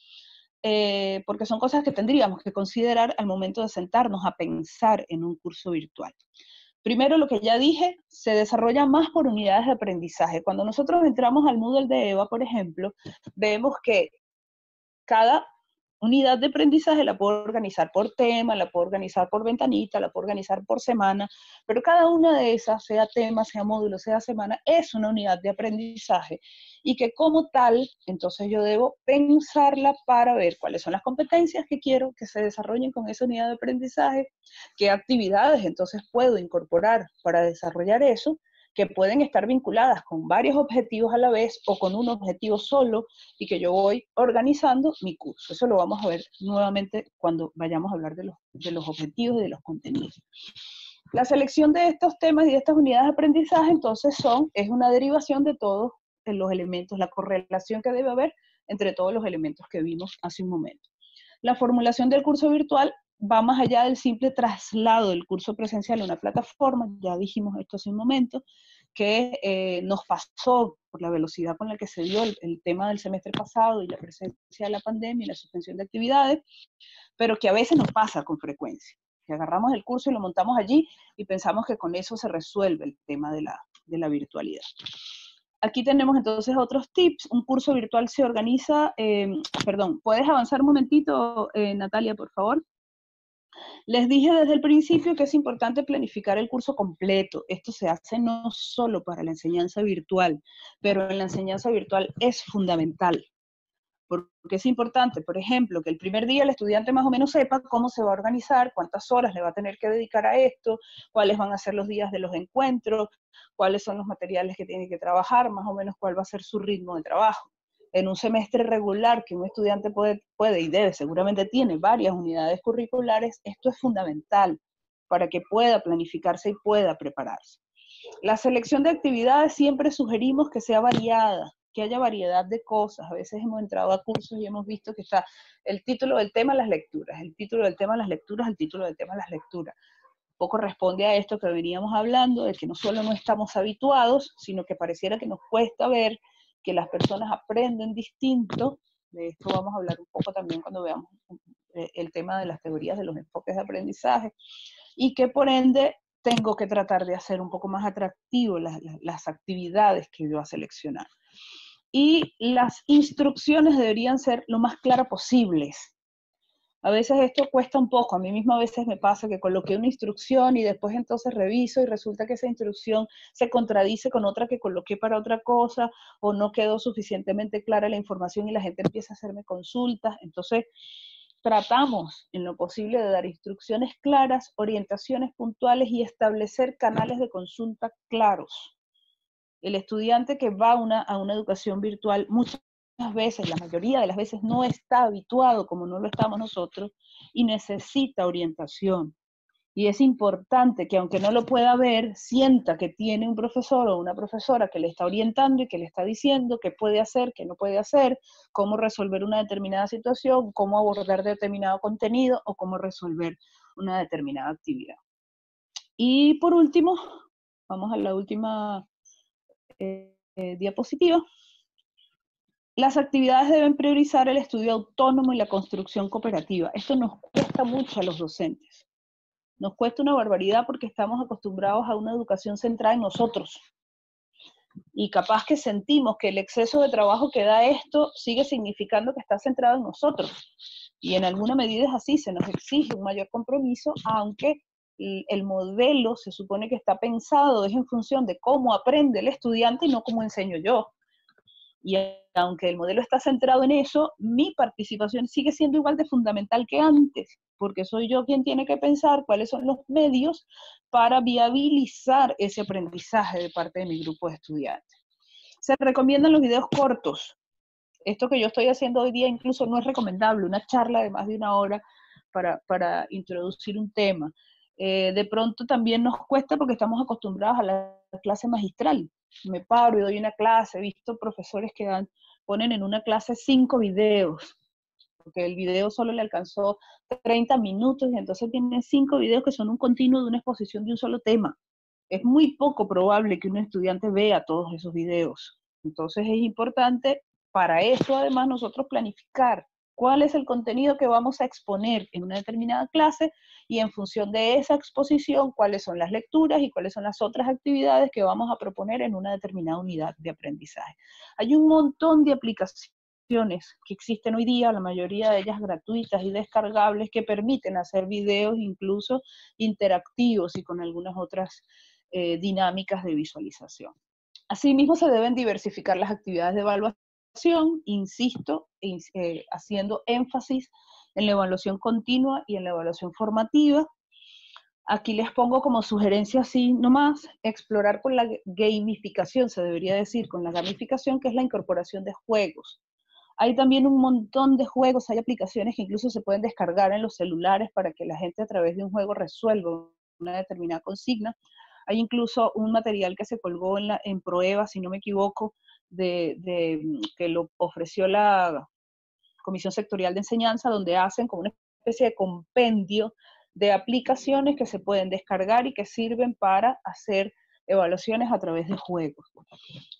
porque son cosas que tendríamos que considerar al momento de sentarnos a pensar en un curso virtual. Primero, lo que ya dije, se desarrolla más por unidades de aprendizaje. Cuando nosotros entramos al Moodle de EVA, por ejemplo, vemos que cada unidad de aprendizaje la puedo organizar por tema, la puedo organizar por ventanita, la puedo organizar por semana, pero cada una de esas, sea tema, sea módulo, sea semana, es una unidad de aprendizaje y que como tal, entonces yo debo pensarla para ver cuáles son las competencias que quiero que se desarrollen con esa unidad de aprendizaje, qué actividades entonces puedo incorporar para desarrollar eso, que pueden estar vinculadas con varios objetivos a la vez o con un objetivo solo y que yo voy organizando mi curso. Eso lo vamos a ver nuevamente cuando vayamos a hablar de los objetivos y de los contenidos. La selección de estos temas y de estas unidades de aprendizaje entonces es una derivación de todos los elementos, la correlación que debe haber entre todos los elementos que vimos hace un momento. La formulación del curso virtual va más allá del simple traslado del curso presencial a una plataforma, ya dijimos esto hace un momento, que nos pasó por la velocidad con la que se dio el tema del semestre pasado y la presencia de la pandemia y la suspensión de actividades, pero que a veces nos pasa con frecuencia, que agarramos el curso y lo montamos allí y pensamos que con eso se resuelve el tema de la virtualidad. Aquí tenemos entonces otros tips. Un curso virtual se organiza, perdón, ¿puedes avanzar un momentito, Natalia, por favor? Les dije desde el principio que es importante planificar el curso completo. Esto se hace no solo para la enseñanza virtual, pero en la enseñanza virtual es fundamental. Porque es importante, por ejemplo, que el primer día el estudiante más o menos sepa cómo se va a organizar, cuántas horas le va a tener que dedicar a esto, cuáles van a ser los días de los encuentros, cuáles son los materiales que tiene que trabajar, más o menos cuál va a ser su ritmo de trabajo. En un semestre regular que un estudiante puede y debe, seguramente tiene varias unidades curriculares, esto es fundamental para que pueda planificarse y pueda prepararse. La selección de actividades siempre sugerimos que sea variada, que haya variedad de cosas. A veces hemos entrado a cursos y hemos visto que está el título del tema, las lecturas, el título del tema, las lecturas, el título del tema, las lecturas. Un poco responde a esto que veníamos hablando, de que no solo no estamos habituados, sino que pareciera que nos cuesta ver que las personas aprenden distinto. De esto vamos a hablar un poco también cuando veamos el tema de las teorías de los enfoques de aprendizaje, y que por ende tengo que tratar de hacer un poco más atractivo las actividades que yo voy a seleccionar. Y las instrucciones deberían ser lo más claras posibles. A veces esto cuesta un poco, a mí misma a veces me pasa que coloqué una instrucción y después entonces reviso y resulta que esa instrucción se contradice con otra que coloqué para otra cosa, o no quedó suficientemente clara la información y la gente empieza a hacerme consultas. Entonces tratamos en lo posible de dar instrucciones claras, orientaciones puntuales y establecer canales de consulta claros. El estudiante que va a una educación virtual muchas veces, la mayoría de las veces, no está habituado como no lo estamos nosotros y necesita orientación. Y es importante que aunque no lo pueda ver, sienta que tiene un profesor o una profesora que le está orientando y que le está diciendo qué puede hacer, qué no puede hacer, cómo resolver una determinada situación, cómo abordar determinado contenido o cómo resolver una determinada actividad. Y por último, vamos a la última diapositiva. Las actividades deben priorizar el estudio autónomo y la construcción cooperativa. Esto nos cuesta mucho a los docentes. Nos cuesta una barbaridad porque estamos acostumbrados a una educación centrada en nosotros. Y capaz que sentimos que el exceso de trabajo que da esto sigue significando que está centrado en nosotros. Y en alguna medida es así, se nos exige un mayor compromiso, aunque el modelo se supone que está pensado, es en función de cómo aprende el estudiante y no cómo enseño yo. Y aunque el modelo está centrado en eso, mi participación sigue siendo igual de fundamental que antes, porque soy yo quien tiene que pensar cuáles son los medios para viabilizar ese aprendizaje de parte de mi grupo de estudiantes. Se recomiendan los videos cortos. Esto que yo estoy haciendo hoy día incluso no es recomendable, una charla de más de una hora para introducir un tema. De pronto también nos cuesta porque estamos acostumbrados a la clase magistral. Me paro y doy una clase, he visto profesores que ponen en una clase 5 videos, porque el video solo le alcanzó 30 minutos y entonces tienen 5 videos que son un continuo de una exposición de un solo tema. Es muy poco probable que un estudiante vea todos esos videos. Entonces es importante para eso además nosotros planificar cuál es el contenido que vamos a exponer en una determinada clase y en función de esa exposición cuáles son las lecturas y cuáles son las otras actividades que vamos a proponer en una determinada unidad de aprendizaje. Hay un montón de aplicaciones que existen hoy día, la mayoría de ellas gratuitas y descargables, que permiten hacer videos incluso interactivos y con algunas otras dinámicas de visualización. Asimismo, se deben diversificar las actividades de evaluación, insisto, haciendo énfasis en la evaluación continua y en la evaluación formativa. Aquí les pongo como sugerencia así nomás, explorar con la gamificación, se debería decir, con la gamificación, que es la incorporación de juegos. Hay también un montón de juegos, hay aplicaciones que incluso se pueden descargar en los celulares para que la gente a través de un juego resuelva una determinada consigna. Hay incluso un material que se colgó en Proeva, si no me equivoco, que lo ofreció la Comisión Sectorial de Enseñanza, donde hacen como una especie de compendio de aplicaciones que se pueden descargar y que sirven para hacer evaluaciones a través de juegos.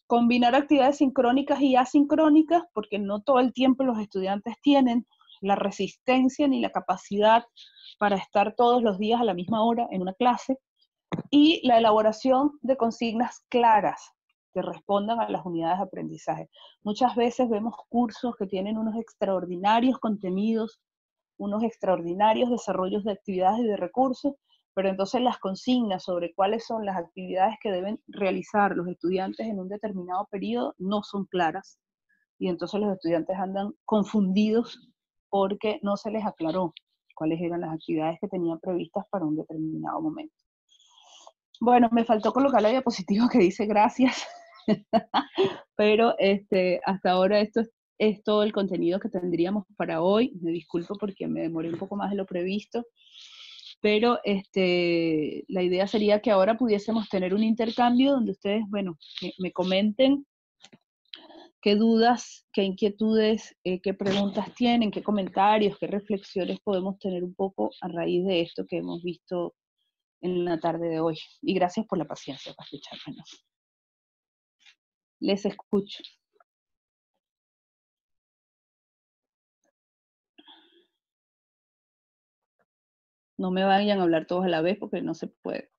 Combinar actividades sincrónicas y asincrónicas, porque no todo el tiempo los estudiantes tienen la resistencia ni la capacidad para estar todos los días a la misma hora en una clase, y la elaboración de consignas claras que respondan a las unidades de aprendizaje. Muchas veces vemos cursos que tienen unos extraordinarios contenidos, unos extraordinarios desarrollos de actividades y de recursos, pero entonces las consignas sobre cuáles son las actividades que deben realizar los estudiantes en un determinado periodo no son claras, y entonces los estudiantes andan confundidos porque no se les aclaró cuáles eran las actividades que tenían previstas para un determinado momento. Bueno, me faltó colocar la diapositiva que dice gracias, pero hasta ahora esto es todo el contenido que tendríamos para hoy. Me disculpo porque me demoré un poco más de lo previsto, pero la idea sería que ahora pudiésemos tener un intercambio donde ustedes, bueno, me comenten qué dudas, qué inquietudes, qué preguntas tienen, qué comentarios, qué reflexiones podemos tener un poco a raíz de esto que hemos visto en la tarde de hoy. Y gracias por la paciencia para escuchármenos. Les escucho. No me vayan a hablar todos a la vez porque no se puede.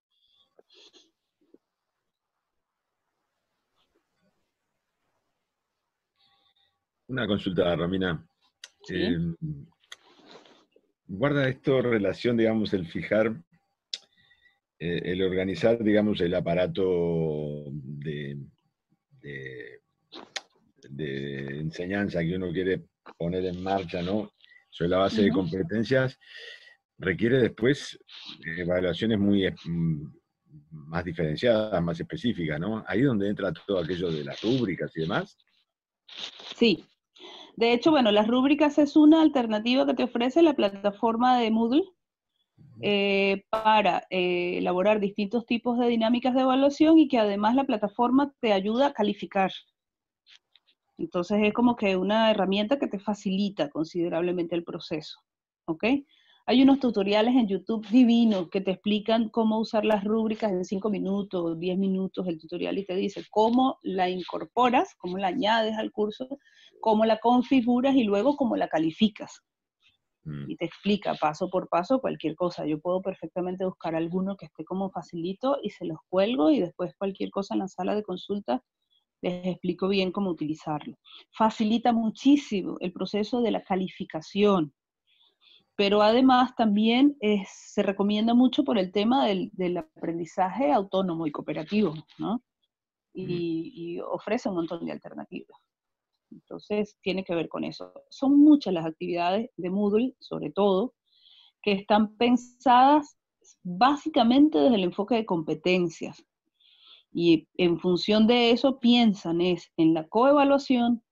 Una consulta, Romina. ¿Sí? ¿Guarda esto relación, digamos, el fijar, el organizar, digamos, el aparato de enseñanza que uno quiere poner en marcha, ¿no? Sobre la base de competencias, requiere después evaluaciones muy más diferenciadas, más específicas, ¿no? Ahí donde entra todo aquello de las rúbricas y demás. Sí. De hecho, bueno, las rúbricas es una alternativa que te ofrece la plataforma de Moodle para elaborar distintos tipos de dinámicas de evaluación, y que además la plataforma te ayuda a calificar. Entonces es como que una herramienta que te facilita considerablemente el proceso, ¿ok? Hay unos tutoriales en YouTube divinos que te explican cómo usar las rúbricas en 5 minutos, 10 minutos el tutorial, y te dice cómo la incorporas, cómo la añades al curso, cómo la configuras y luego cómo la calificas. Y te explica paso por paso cualquier cosa. Yo puedo perfectamente buscar alguno que esté como facilito y se los cuelgo, y después cualquier cosa en la sala de consulta les explico bien cómo utilizarlo. Facilita muchísimo el proceso de la calificación, pero además también se recomienda mucho por el tema del aprendizaje autónomo y cooperativo, ¿no? Y ofrece un montón de alternativas. Entonces, tiene que ver con eso. Son muchas las actividades de Moodle, sobre todo, que están pensadas básicamente desde el enfoque de competencias. Y en función de eso piensan en la coevaluación,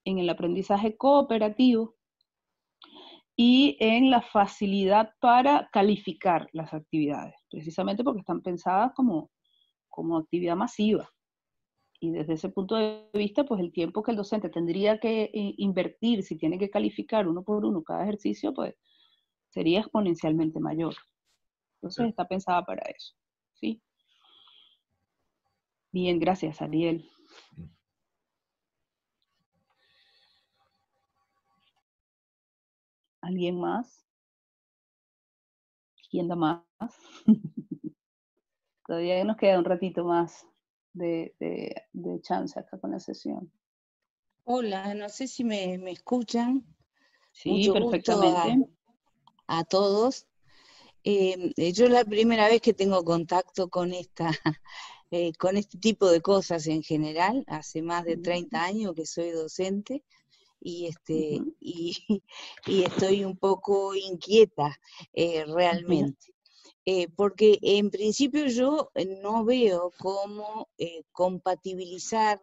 en el aprendizaje cooperativo y en la facilidad para calificar las actividades, precisamente porque están pensadas como actividad masiva. Y desde ese punto de vista, pues el tiempo que el docente tendría que invertir si tiene que calificar uno por uno cada ejercicio, pues sería exponencialmente mayor. Entonces está pensada para eso, ¿sí? Bien, gracias, Ariel. ¿Alguien más? ¿Quién da más? Todavía nos queda un ratito más de chance acá con la sesión. Hola, no sé si me escuchan. Sí, Mucho gusto perfectamente. a todos. Yo es la primera vez que tengo contacto con con este tipo de cosas en general. Hace más de 30 años que soy docente y, Ujú. y estoy un poco inquieta realmente. Porque en principio yo no veo cómo compatibilizar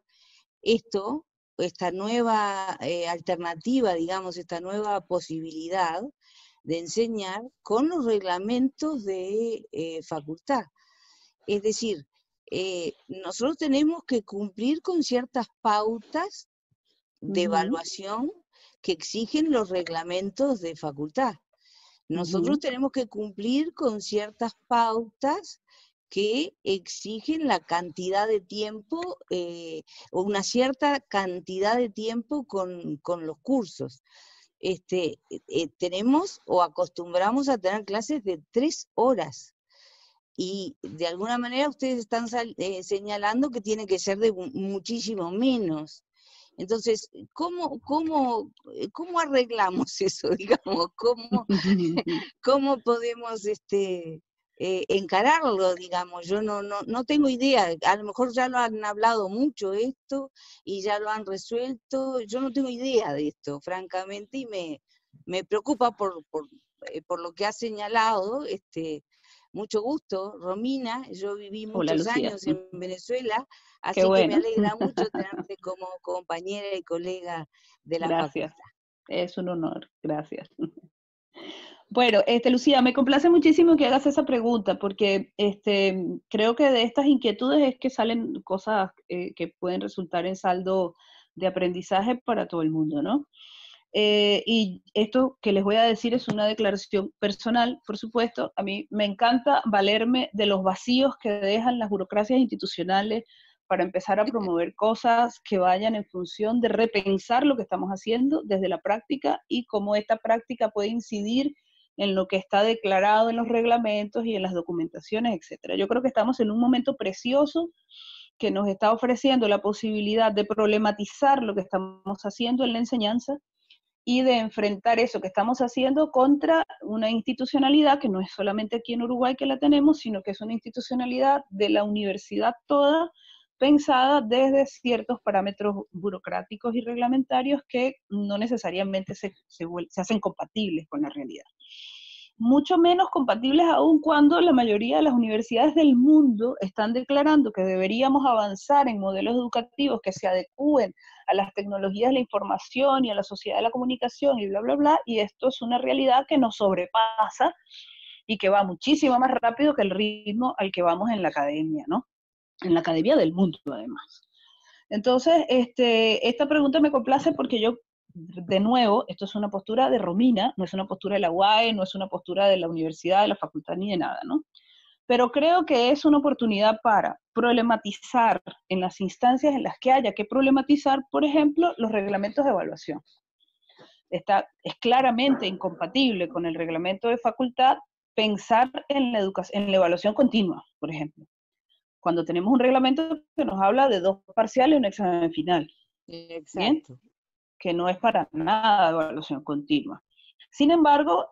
esto, esta nueva alternativa, digamos, esta nueva posibilidad de enseñar con los reglamentos de facultad. Es decir, nosotros tenemos que cumplir con ciertas pautas de evaluación que exigen los reglamentos de facultad. Nosotros tenemos que cumplir con ciertas pautas que exigen la cantidad de tiempo, o una cierta cantidad de tiempo con los cursos. Tenemos o acostumbramos a tener clases de 3 horas. Y de alguna manera ustedes están señalando que tiene que ser de muchísimo menos. Entonces, ¿cómo arreglamos eso, digamos? ¿Cómo podemos encararlo, digamos? Yo no tengo idea. A lo mejor ya lo han hablado mucho esto y ya lo han resuelto. Yo no tengo idea de esto, francamente, y me preocupa por lo que ha señalado. Mucho gusto, Romina. Yo viví Hola, muchos Lucía. años en Venezuela, Qué así que me bueno. alegra mucho tenerte como compañera y colega de la Gracias. facultad. Es un honor. Gracias. Bueno, Lucía, me complace muchísimo que hagas esa pregunta, porque creo que de estas inquietudes es que salen cosas que pueden resultar en saldo de aprendizaje para todo el mundo, ¿no? Y esto que les voy a decir es una declaración personal, por supuesto. A mí me encanta valerme de los vacíos que dejan las burocracias institucionales para empezar a promover cosas que vayan en función de repensar lo que estamos haciendo desde la práctica y cómo esta práctica puede incidir en lo que está declarado en los reglamentos y en las documentaciones, etcétera. Yo creo que estamos en un momento precioso que nos está ofreciendo la posibilidad de problematizar lo que estamos haciendo en la enseñanza y de enfrentar eso que estamos haciendo contra una institucionalidad que no es solamente aquí en Uruguay que la tenemos, sino que es una institucionalidad de la universidad toda, pensada desde ciertos parámetros burocráticos y reglamentarios que no necesariamente se hacen compatibles con la realidad. Mucho menos compatibles aún cuando la mayoría de las universidades del mundo están declarando que deberíamos avanzar en modelos educativos que se adecúen a las tecnologías de la información y a la sociedad de la comunicación y bla, bla, bla, y esto es una realidad que nos sobrepasa y que va muchísimo más rápido que el ritmo al que vamos en la academia, ¿no? En la academia del mundo, además. Entonces, esta pregunta me complace porque yo, de nuevo, esto es una postura de Romina, no es una postura de la UAE, no es una postura de la universidad, de la facultad, ni de nada, ¿no? Pero creo que es una oportunidad para problematizar en las instancias en las que haya que problematizar, por ejemplo, los reglamentos de evaluación. Es claramente incompatible con el reglamento de facultad pensar en la evaluación continua, por ejemplo, cuando tenemos un reglamento que nos habla de 2 parciales y un examen final. Bien, Exacto. que no es para nada evaluación continua. Sin embargo,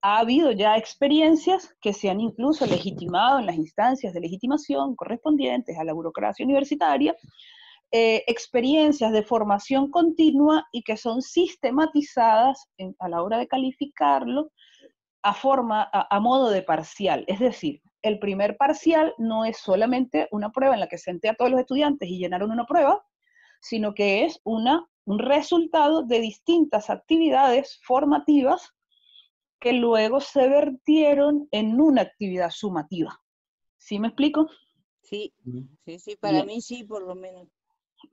ha habido ya experiencias que se han incluso legitimado en las instancias de legitimación correspondientes a la burocracia universitaria, experiencias de formación continua y que son sistematizadas a la hora de calificarlo a modo de parcial. Es decir, el primer parcial no es solamente una prueba en la que senté a todos los estudiantes y llenaron una prueba, sino que es un resultado de distintas actividades formativas que luego se vertieron en una actividad sumativa. ¿Sí me explico? Sí, para Bien. mí sí, por lo menos.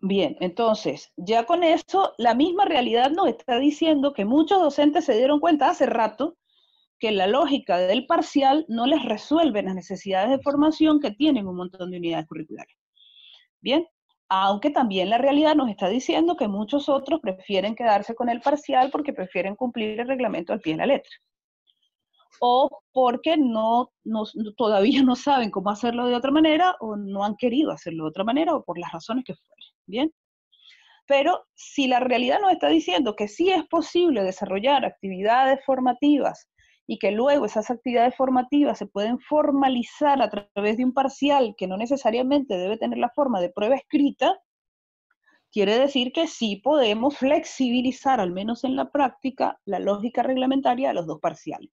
Bien, entonces, ya con eso, la misma realidad nos está diciendo que muchos docentes se dieron cuenta hace rato que la lógica del parcial no les resuelve las necesidades de formación que tienen un montón de unidades curriculares. Bien, aunque también la realidad nos está diciendo que muchos otros prefieren quedarse con el parcial porque prefieren cumplir el reglamento al pie de la letra. O porque todavía no saben cómo hacerlo de otra manera, o no han querido hacerlo de otra manera, o por las razones que fueren. Bien. Pero si la realidad nos está diciendo que sí es posible desarrollar actividades formativas y que luego esas actividades formativas se pueden formalizar a través de un parcial que no necesariamente debe tener la forma de prueba escrita, quiere decir que sí podemos flexibilizar, al menos en la práctica, la lógica reglamentaria de los dos parciales.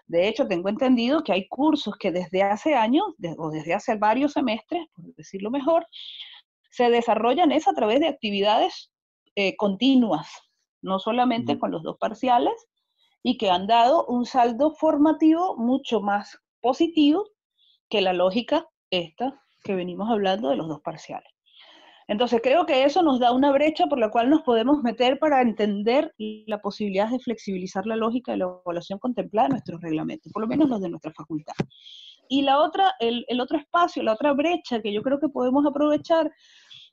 De hecho, tengo entendido que hay cursos que desde hace años, o desde hace varios semestres, por decirlo mejor, se desarrollan a través de actividades continuas, no solamente con los dos parciales, y que han dado un saldo formativo mucho más positivo que la lógica esta que venimos hablando de los dos parciales. Entonces creo que eso nos da una brecha por la cual nos podemos meter para entender la posibilidad de flexibilizar la lógica de la evaluación contemplada en nuestros reglamentos, por lo menos los de nuestra facultad. Y la otra, el otro espacio, la otra brecha que yo creo que podemos aprovechar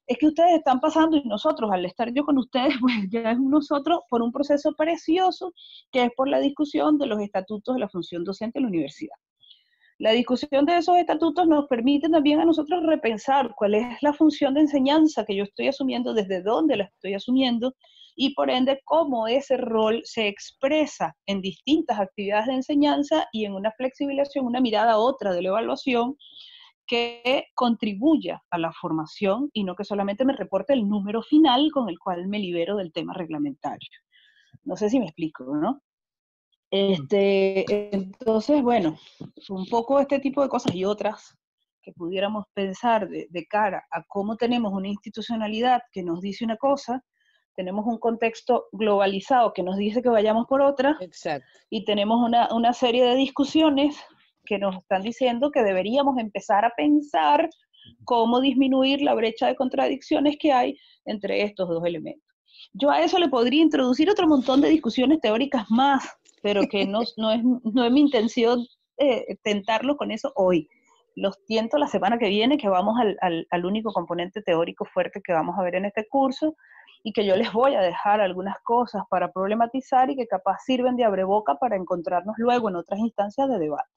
es que ustedes están pasando, y nosotros, al estar yo con ustedes, pues ya es nosotros por un proceso precioso, que es por la discusión de los estatutos de la función docente en la universidad. La discusión de esos estatutos nos permite también a nosotros repensar cuál es la función de enseñanza que yo estoy asumiendo, desde dónde la estoy asumiendo, y por ende cómo ese rol se expresa en distintas actividades de enseñanza y en una flexibilización, una mirada a otra de la evaluación, que contribuya a la formación y no que solamente me reporte el número final con el cual me libero del tema reglamentario. No sé si me explico, ¿no? Entonces, bueno, un poco este tipo de cosas y otras que pudiéramos pensar de cara a cómo tenemos una institucionalidad que nos dice una cosa, tenemos un contexto globalizado que nos dice que vayamos por otra, Exacto. Y tenemos una serie de discusiones que nos están diciendo que deberíamos empezar a pensar cómo disminuir la brecha de contradicciones que hay entre estos dos elementos. Yo a eso le podría introducir otro montón de discusiones teóricas más, pero que no es mi intención tentarlo con eso hoy. Los tiento la semana que viene, que vamos al único componente teórico fuerte que vamos a ver en este curso, y que yo les voy a dejar algunas cosas para problematizar y que capaz sirven de abreboca para encontrarnos luego en otras instancias de debate.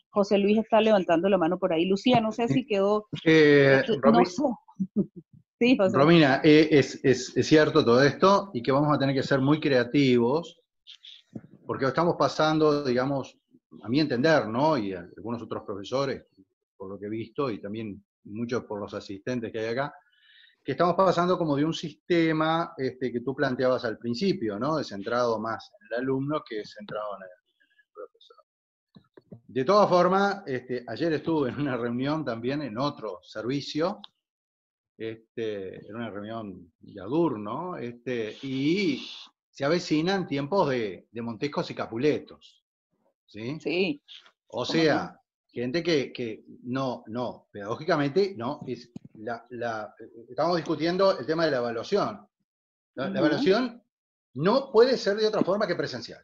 José Luis está levantando la mano por ahí. Lucía, no sé si quedó... no sé. Sí, José. Romina, es cierto todo esto y que vamos a tener que ser muy creativos porque estamos pasando, digamos, a mi entender, ¿no? Y a algunos otros profesores, por lo que he visto, y también muchos por los asistentes que hay acá, que estamos pasando como de un sistema que tú planteabas al principio, ¿no? De centrado más en el alumno que centrado en el profesor. De todas formas, ayer estuve en una reunión también en otro servicio, en una reunión de ADUR, ¿no? Y se avecinan tiempos de Montescos y Capuletos, ¿sí? Sí. O sea, gente que no, pedagógicamente, no, estamos discutiendo el tema de la evaluación. La evaluación no puede ser de otra forma que presencial.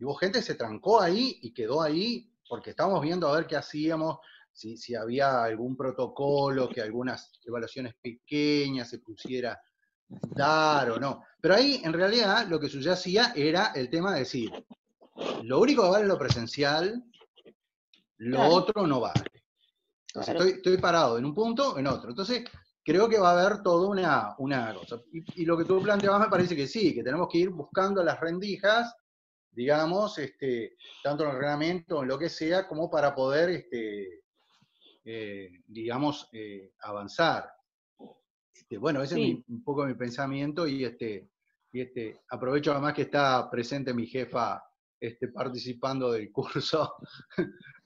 Y hubo gente que se trancó ahí y quedó ahí porque estábamos viendo a ver qué hacíamos, si había algún protocolo, que algunas evaluaciones pequeñas se pusiera dar o no. Pero ahí, en realidad, lo que sucedía era el tema de decir, lo único que vale es lo presencial, lo otro no vale. Entonces, estoy parado en un punto, en otro. Entonces, creo que va a haber toda una cosa. Y lo que tú planteabas me parece que sí, que tenemos que ir buscando las rendijas, digamos, tanto en el reglamento o en lo que sea, como para poder, digamos, avanzar. Bueno, ese es un poco mi pensamiento y aprovecho además que está presente mi jefa participando del curso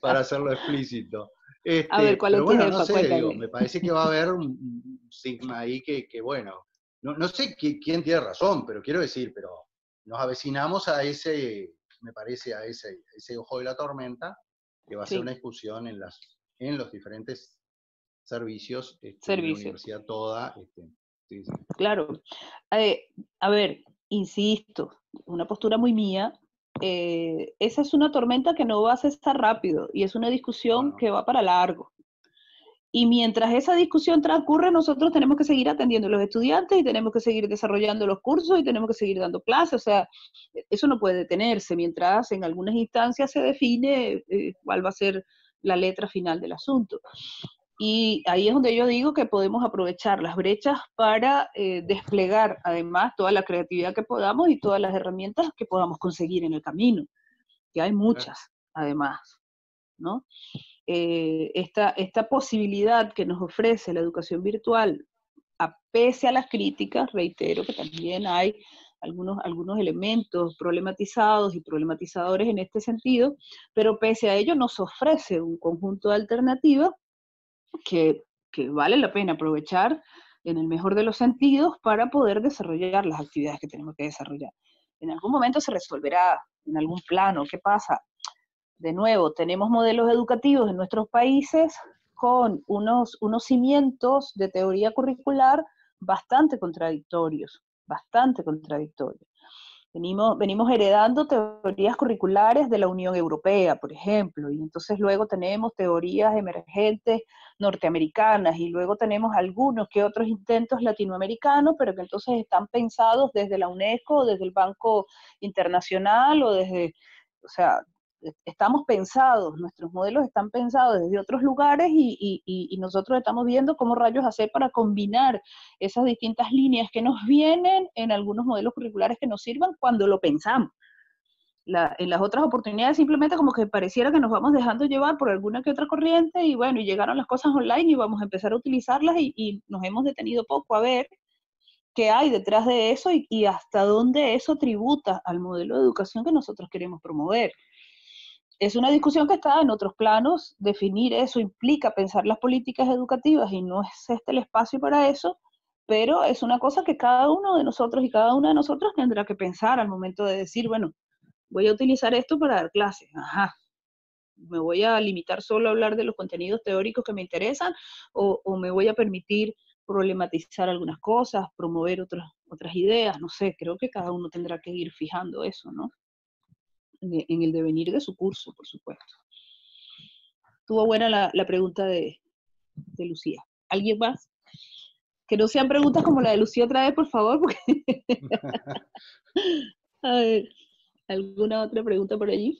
para hacerlo explícito. A ver, ¿cuál es tu jefa? No sé, digo, me parece que va a haber un sigma ahí que bueno, no sé quién tiene razón, pero quiero decir, pero nos avecinamos a me parece, a ese ojo de la tormenta, que va a ser una discusión en los diferentes servicios. De la universidad toda. Sí. Claro. A ver, insisto, una postura muy mía, esa es una tormenta que no va a cesar rápido y es una discusión que va para largo. Y mientras esa discusión transcurre, nosotros tenemos que seguir atendiendo a los estudiantes y tenemos que seguir desarrollando los cursos y tenemos que seguir dando clases. O sea, eso no puede detenerse mientras en algunas instancias se define cuál va a ser la letra final del asunto. Y ahí es donde yo digo que podemos aprovechar las brechas para desplegar además toda la creatividad que podamos y todas las herramientas que podamos conseguir en el camino, que hay muchas además, ¿no? Esta posibilidad que nos ofrece la educación virtual, pese a las críticas, reitero que también hay algunos elementos problematizados y problematizadores en este sentido, pero pese a ello nos ofrece un conjunto de alternativas que vale la pena aprovechar en el mejor de los sentidos para poder desarrollar las actividades que tenemos que desarrollar. En algún momento se resolverá en algún plano. ¿Qué pasa? De nuevo, tenemos modelos educativos en nuestros países con unos cimientos de teoría curricular bastante contradictorios. Venimos heredando teorías curriculares de la Unión Europea, por ejemplo, y entonces luego tenemos teorías emergentes norteamericanas, y luego tenemos algunos que otros intentos latinoamericanos, pero que entonces están pensados desde la UNESCO, o desde el Banco Internacional, o sea, estamos pensados, nuestros modelos están pensados desde otros lugares y nosotros estamos viendo cómo rayos hacer para combinar esas distintas líneas que nos vienen en algunos modelos curriculares que nos sirvan cuando lo pensamos. En las otras oportunidades simplemente como que pareciera que nos vamos dejando llevar por alguna que otra corriente y bueno, y llegaron las cosas online y vamos a empezar a utilizarlas y nos hemos detenido poco a ver qué hay detrás de eso y hasta dónde eso tributa al modelo de educación que nosotros queremos promover. Es una discusión que está en otros planos, definir eso implica pensar las políticas educativas y no es este el espacio para eso, pero es una cosa que cada uno de nosotros y cada una de nosotros tendrá que pensar al momento de decir, bueno, voy a utilizar esto para dar clases, me voy a limitar solo a hablar de los contenidos teóricos que me interesan o me voy a permitir problematizar algunas cosas, promover otras ideas, no sé, creo que cada uno tendrá que ir fijando eso, ¿no? En el devenir de su curso, por supuesto. Estuvo buena la pregunta de Lucía. ¿Alguien más? Que no sean preguntas como la de Lucía otra vez, por favor, porque... A ver, ¿alguna otra pregunta por allí?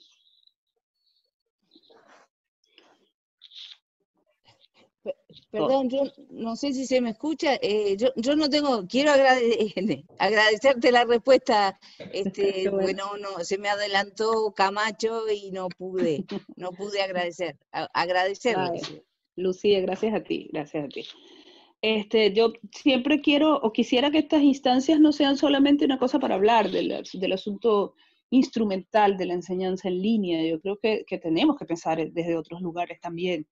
Perdón, yo no sé si se me escucha, yo no tengo, quiero agradecerte la respuesta, Bueno. porque no, se me adelantó Camacho y no pude agradecerle. Lucía, gracias a ti. Yo siempre quiero o quisiera que estas instancias no sean solamente una cosa para hablar del asunto instrumental de la enseñanza en línea. Yo creo que tenemos que pensar desde otros lugares también.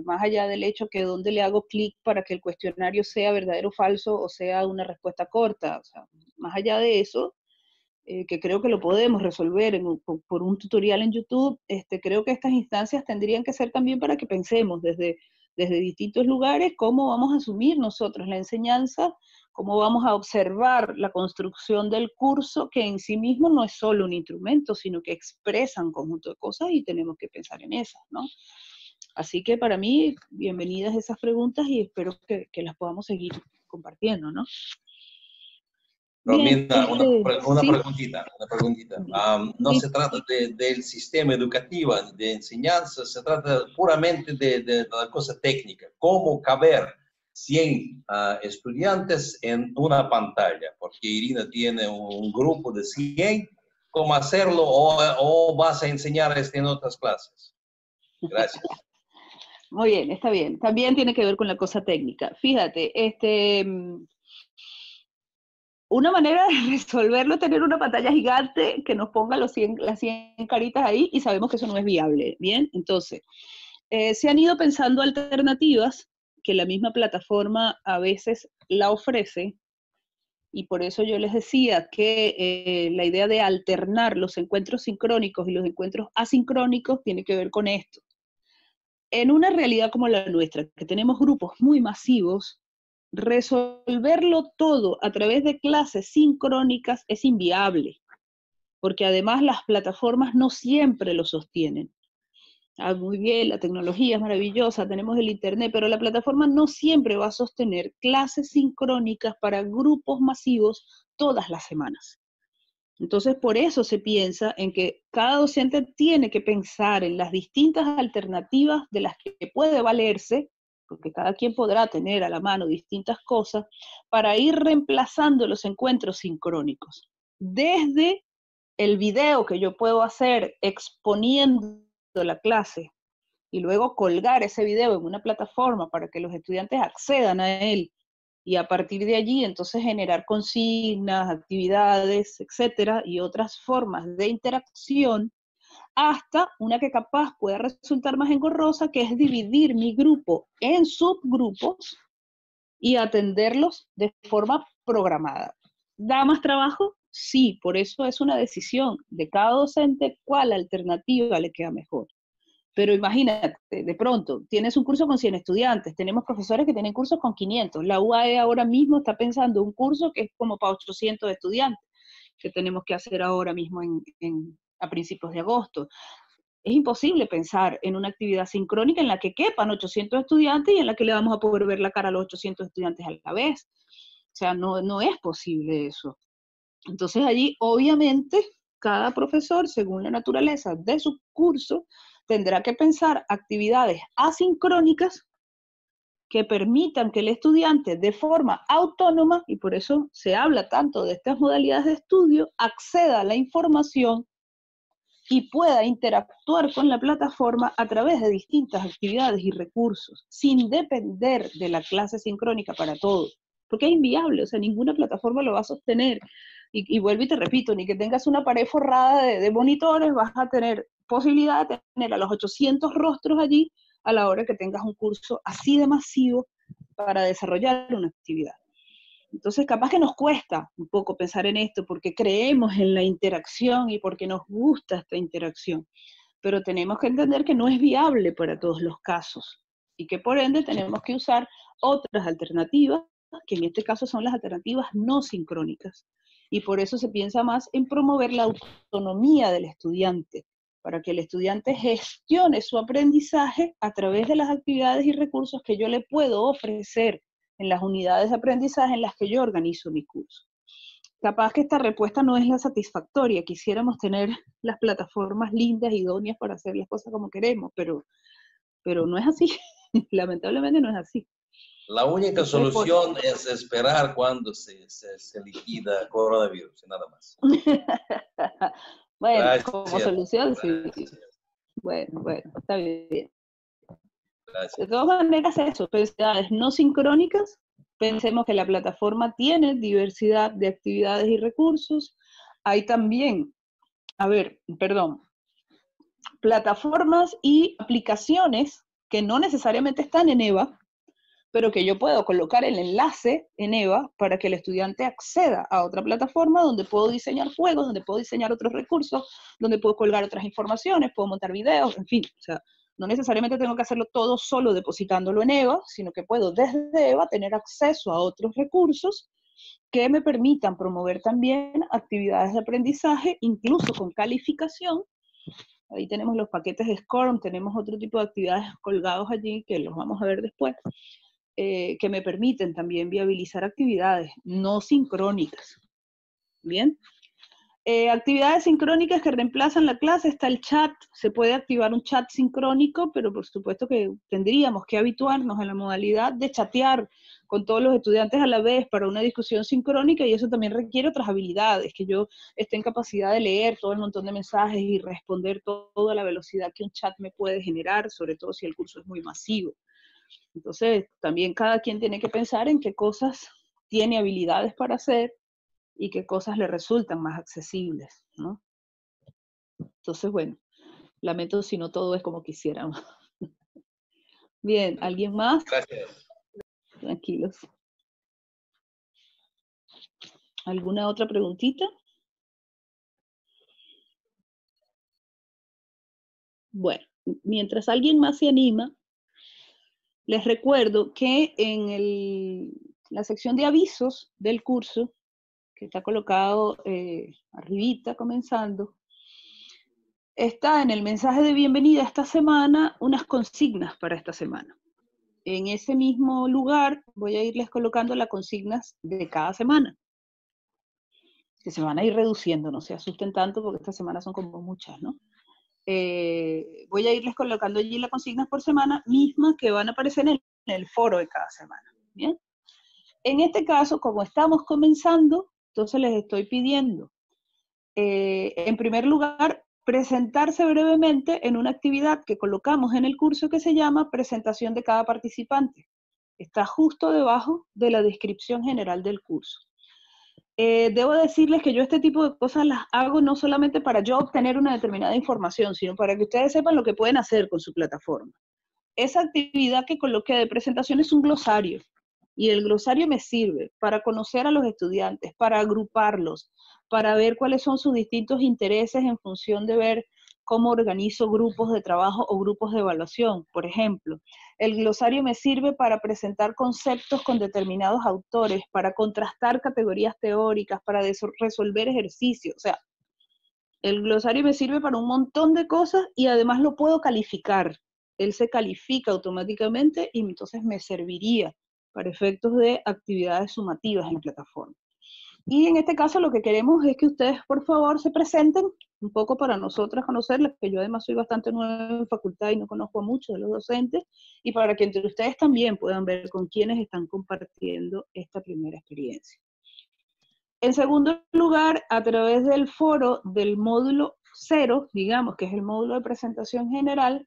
Más allá del hecho que dónde le hago clic para que el cuestionario sea verdadero o falso o sea una respuesta corta. O sea, más allá de eso, que creo que lo podemos resolver por un tutorial en YouTube, creo que estas instancias tendrían que ser también para que pensemos desde distintos lugares cómo vamos a asumir nosotros la enseñanza, cómo vamos a observar la construcción del curso, que en sí mismo no es solo un instrumento, sino que expresa un conjunto de cosas y tenemos que pensar en esas, ¿no? Así que para mí, bienvenidas esas preguntas y espero que las podamos seguir compartiendo, ¿no? Romina, una sí. preguntita. No se trata del sistema educativo, de enseñanza, se trata puramente de la cosa técnica. ¿Cómo caber 100 estudiantes en una pantalla? Porque Irina tiene un grupo de 100. ¿Cómo hacerlo o vas a enseñar en otras clases? Gracias. Muy bien, está bien. También tiene que ver con la cosa técnica. Fíjate, una manera de resolverlo es tener una pantalla gigante que nos ponga las 100 caritas ahí y sabemos que eso no es viable. Bien, entonces, se han ido pensando alternativas que la misma plataforma a veces la ofrece y por eso yo les decía que la idea de alternar los encuentros sincrónicos y los encuentros asincrónicos tiene que ver con esto. En una realidad como la nuestra, que tenemos grupos muy masivos, resolverlo todo a través de clases sincrónicas es inviable, porque además las plataformas no siempre lo sostienen. Muy bien, la tecnología es maravillosa, tenemos el internet, pero la plataforma no siempre va a sostener clases sincrónicas para grupos masivos todas las semanas. Entonces, por eso se piensa en que cada docente tiene que pensar en las distintas alternativas de las que puede valerse porque cada quien podrá tener a la mano distintas cosas, para ir reemplazando los encuentros sincrónicos. Desde el video que yo puedo hacer exponiendo la clase y luego colgar ese video en una plataforma para que los estudiantes accedan a él y a partir de allí entonces generar consignas, actividades, etcétera, y otras formas de interacción, hasta una que capaz pueda resultar más engorrosa, que es dividir mi grupo en subgrupos y atenderlos de forma programada. ¿Da más trabajo? Sí, por eso es una decisión de cada docente cuál alternativa le queda mejor. Pero imagínate, de pronto, tienes un curso con 100 estudiantes, tenemos profesores que tienen cursos con 500, la UAE ahora mismo está pensando un curso que es como para 800 estudiantes, que tenemos que hacer ahora mismo a principios de agosto. Es imposible pensar en una actividad sincrónica en la que quepan 800 estudiantes y en la que le vamos a poder ver la cara a los 800 estudiantes a la vez. O sea, no es posible eso. Entonces allí, obviamente, cada profesor, según la naturaleza de su curso, tendrá que pensar actividades asincrónicas que permitan que el estudiante de forma autónoma, y por eso se habla tanto de estas modalidades de estudio, acceda a la información y pueda interactuar con la plataforma a través de distintas actividades y recursos, sin depender de la clase sincrónica para todo, porque es inviable, o sea, ninguna plataforma lo va a sostener. Y vuelvo y te repito, ni que tengas una pared forrada de monitores, vas a tener posibilidad de tener a los 800 rostros allí a la hora que tengas un curso así de masivo para desarrollar una actividad. Entonces, capaz que nos cuesta un poco pensar en esto porque creemos en la interacción y porque nos gusta esta interacción, pero tenemos que entender que no es viable para todos los casos y que por ende tenemos que usar otras alternativas, que en este caso son las alternativas no sincrónicas. Y por eso se piensa más en promover la autonomía del estudiante, para que el estudiante gestione su aprendizaje a través de las actividades y recursos que yo le puedo ofrecer en las unidades de aprendizaje en las que yo organizo mi curso. Capaz que esta respuesta no es la satisfactoria, quisiéramos tener las plataformas lindas, idóneas para hacer las cosas como queremos, pero no es así, lamentablemente no es así. La única solución es esperar cuando se liquida coronavirus, nada más. Bueno, gracias, como solución, gracias. Sí. Bueno, está bien. Gracias. De todas maneras, eso, actividades no sincrónicas, pensemos que la plataforma tiene diversidad de actividades y recursos. Hay también, plataformas y aplicaciones que no necesariamente están en EVA, pero que yo puedo colocar el enlace en EVA para que el estudiante acceda a otra plataforma donde puedo diseñar juegos, donde puedo diseñar otros recursos, donde puedo colgar otras informaciones, puedo montar videos, en fin, o sea, no necesariamente tengo que hacerlo todo solo depositándolo en EVA, sino que puedo desde EVA tener acceso a otros recursos que me permitan promover también actividades de aprendizaje, incluso con calificación. Ahí tenemos los paquetes de SCORM, tenemos otro tipo de actividades colgados allí que los vamos a ver después, que me permiten también viabilizar actividades no sincrónicas. ¿Bien? Actividades sincrónicas que reemplazan la clase, está el chat, se puede activar un chat sincrónico, pero por supuesto que tendríamos que habituarnos a la modalidad de chatear con todos los estudiantes a la vez para una discusión sincrónica, y eso también requiere otras habilidades, que yo esté en capacidad de leer todo el montón de mensajes y responder todo a la velocidad que un chat me puede generar, sobre todo si el curso es muy masivo. Entonces, también cada quien tiene que pensar en qué cosas tiene habilidades para hacer y qué cosas le resultan más accesibles, ¿no? Entonces, bueno, lamento si no todo es como quisiéramos. Bien, ¿alguien más? Gracias. Tranquilos. ¿Alguna otra preguntita? Bueno, mientras alguien más se anima, les recuerdo que en la sección de avisos del curso, que está colocado arribita, comenzando, está en el mensaje de bienvenida esta semana unas consignas para esta semana. En ese mismo lugar voy a irles colocando las consignas de cada semana, que se van a ir reduciendo, no se asusten tanto porque esta semana son como muchas, ¿no? Voy a irles colocando allí las consignas por semana, mismas que van a aparecer en el el foro de cada semana. ¿Bien? En este caso, como estamos comenzando, entonces les estoy pidiendo, en primer lugar, presentarse brevemente en una actividad que colocamos en el curso que se llama presentación de cada participante. Está justo debajo de la descripción general del curso. Debo decirles que yo este tipo de cosas las hago no solamente para yo obtener una determinada información, sino para que ustedes sepan lo que pueden hacer con su plataforma. Esa actividad que coloqué de presentación es un glosario, y el glosario me sirve para conocer a los estudiantes, para agruparlos, para ver cuáles son sus distintos intereses en función de ver cómo organizo grupos de trabajo o grupos de evaluación. Por ejemplo, el glosario me sirve para presentar conceptos con determinados autores, para contrastar categorías teóricas, para resolver ejercicios. O sea, el glosario me sirve para un montón de cosas y además lo puedo calificar. Él se califica automáticamente y entonces me serviría para efectos de actividades sumativas en la plataforma. Y en este caso lo que queremos es que ustedes por favor se presenten un poco para nosotras conocerles, que yo además soy bastante nueva en facultad y no conozco a muchos de los docentes, y para que entre ustedes también puedan ver con quiénes están compartiendo esta primera experiencia. En segundo lugar, a través del foro del módulo 0, digamos que es el módulo de presentación general,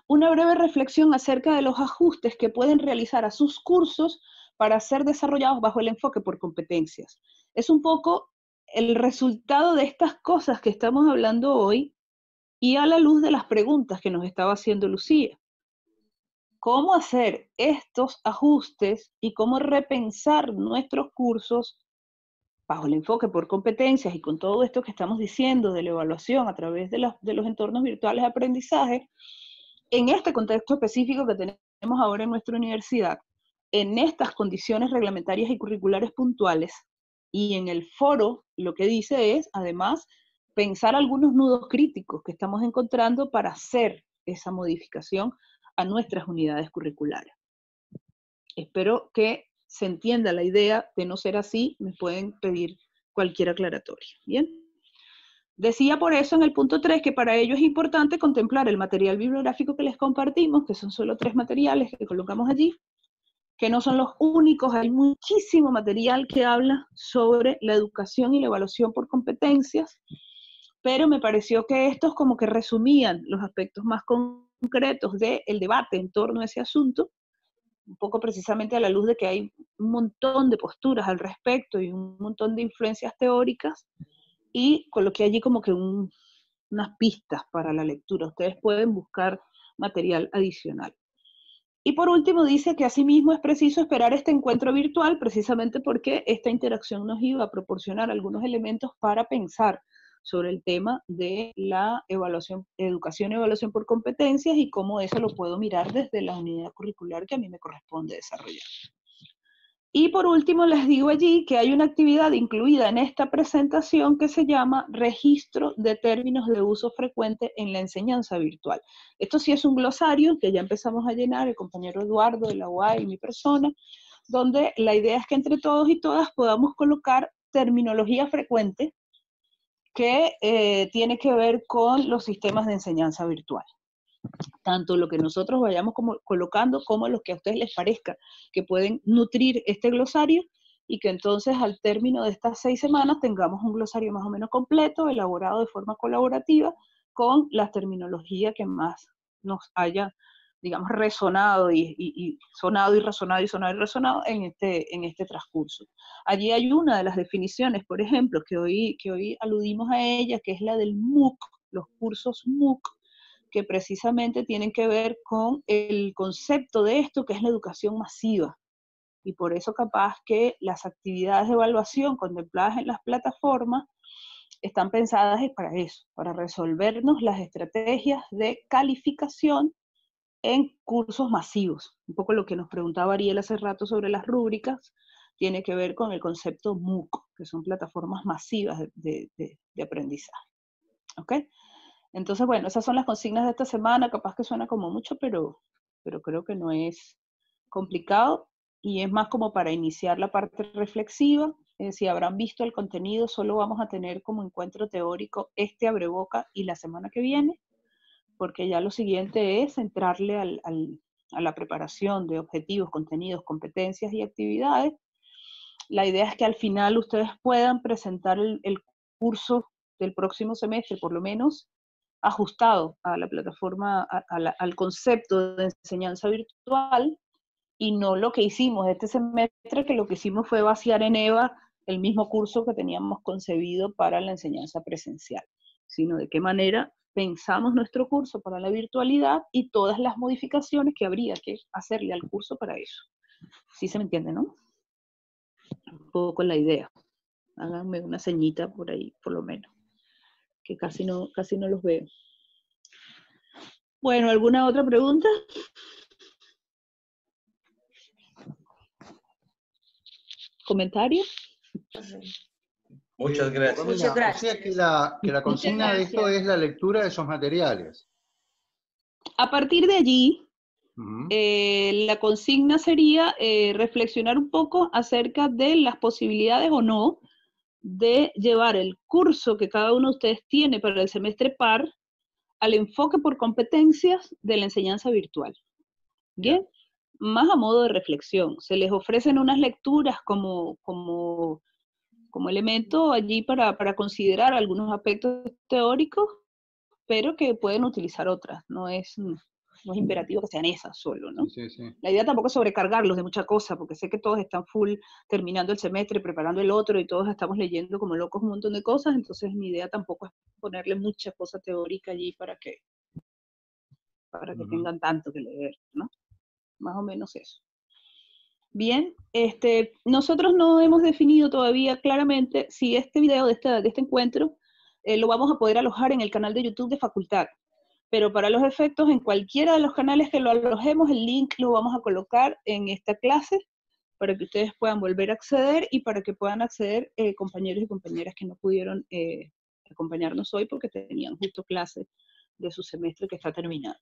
una breve reflexión acerca de los ajustes que pueden realizar a sus cursos para ser desarrollados bajo el enfoque por competencias. Es un poco el resultado de estas cosas que estamos hablando hoy y a la luz de las preguntas que nos estaba haciendo Lucía. ¿Cómo hacer estos ajustes y cómo repensar nuestros cursos bajo el enfoque por competencias y con todo esto que estamos diciendo de la evaluación a través de los entornos virtuales de aprendizaje, en este contexto específico que tenemos ahora en nuestra universidad, en estas condiciones reglamentarias y curriculares puntuales, y en el foro lo que dice es, además, pensar algunos nudos críticos que estamos encontrando para hacer esa modificación a nuestras unidades curriculares. Espero que se entienda la idea. De no ser así, me pueden pedir cualquier aclaratoria. ¿Bien? Decía por eso en el punto 3 que para ello es importante contemplar el material bibliográfico que les compartimos, que son solo 3 materiales que colocamos allí, que no son los únicos, hay muchísimo material que habla sobre la educación y la evaluación por competencias, pero me pareció que estos como que resumían los aspectos más concretos del debate en torno a ese asunto, un poco precisamente a la luz de que hay un montón de posturas al respecto y un montón de influencias teóricas, y coloqué allí como que unas pistas para la lectura. Ustedes pueden buscar material adicional. Y por último dice que asimismo es preciso esperar este encuentro virtual precisamente porque esta interacción nos iba a proporcionar algunos elementos para pensar sobre el tema de la evaluación, educación y evaluación por competencias y cómo eso lo puedo mirar desde la unidad curricular que a mí me corresponde desarrollar. Y por último les digo allí que hay una actividad incluida en esta presentación que se llama registro de términos de uso frecuente en la enseñanza virtual. Esto sí es un glosario que ya empezamos a llenar el compañero Eduardo de la UAE y mi persona, donde la idea es que entre todos y todas podamos colocar terminología frecuente que tiene que ver con los sistemas de enseñanza virtual. Tanto lo que nosotros vayamos colocando como lo que a ustedes les parezca que pueden nutrir este glosario y que entonces al término de estas 6 semanas tengamos un glosario más o menos completo, elaborado de forma colaborativa con la terminología que más nos haya, digamos, resonado y sonado y resonado y sonado y resonado en este transcurso. Allí hay una de las definiciones, por ejemplo, que hoy aludimos a ella, que es la del MOOC, los cursos MOOC, que precisamente tienen que ver con el concepto de esto, que es la educación masiva. Y por eso capaz que las actividades de evaluación contempladas en las plataformas están pensadas para eso, para resolvernos las estrategias de calificación en cursos masivos. Un poco lo que nos preguntaba Ariel hace rato sobre las rúbricas, tiene que ver con el concepto MOOC, que son plataformas masivas de aprendizaje. ¿Ok? Entonces, bueno, esas son las consignas de esta semana. Capaz que suena como mucho, pero creo que no es complicado y es más como para iniciar la parte reflexiva. Si habrán visto el contenido, solo vamos a tener como encuentro teórico este abreboca y la semana que viene, porque ya lo siguiente es entrarle al a la preparación de objetivos, contenidos, competencias y actividades. La idea es que al final ustedes puedan presentar el curso del próximo semestre, por lo menos ajustado a la plataforma, al concepto de enseñanza virtual, y no lo que hicimos este semestre, que lo que hicimos fue vaciar en EVA el mismo curso que teníamos concebido para la enseñanza presencial, sino de qué manera pensamos nuestro curso para la virtualidad y todas las modificaciones que habría que hacerle al curso para eso. ¿Sí se me entiende, no? Un poco la idea. Háganme una ceñita por ahí, por lo menos, que casi no los veo. Bueno, ¿alguna otra pregunta? ¿Comentarios? Muchas gracias. Muchas gracias. O sea que la consigna de esto es la lectura de esos materiales. A partir de allí, la consigna sería reflexionar un poco acerca de las posibilidades o no de llevar el curso que cada uno de ustedes tiene para el semestre par al enfoque por competencias de la enseñanza virtual. ¿Bien? Más a modo de reflexión. Se les ofrecen unas lecturas como elemento allí para considerar algunos aspectos teóricos, pero que pueden utilizar otras. No es imperativo que sean esas solo, ¿no? Sí, sí. La idea tampoco es sobrecargarlos de mucha cosa, porque sé que todos están full terminando el semestre, preparando el otro, y todos estamos leyendo como locos un montón de cosas, entonces mi idea tampoco es ponerle mucha cosa teórica allí para que tengan tanto que leer, ¿no? Más o menos eso. Bien, nosotros no hemos definido todavía claramente si este video de este encuentro lo vamos a poder alojar en el canal de YouTube de Facultad. Pero para los efectos, en cualquiera de los canales que lo alojemos, el link lo vamos a colocar en esta clase para que ustedes puedan volver a acceder y para que puedan acceder compañeros y compañeras que no pudieron acompañarnos hoy porque tenían justo clase de su semestre que está terminando.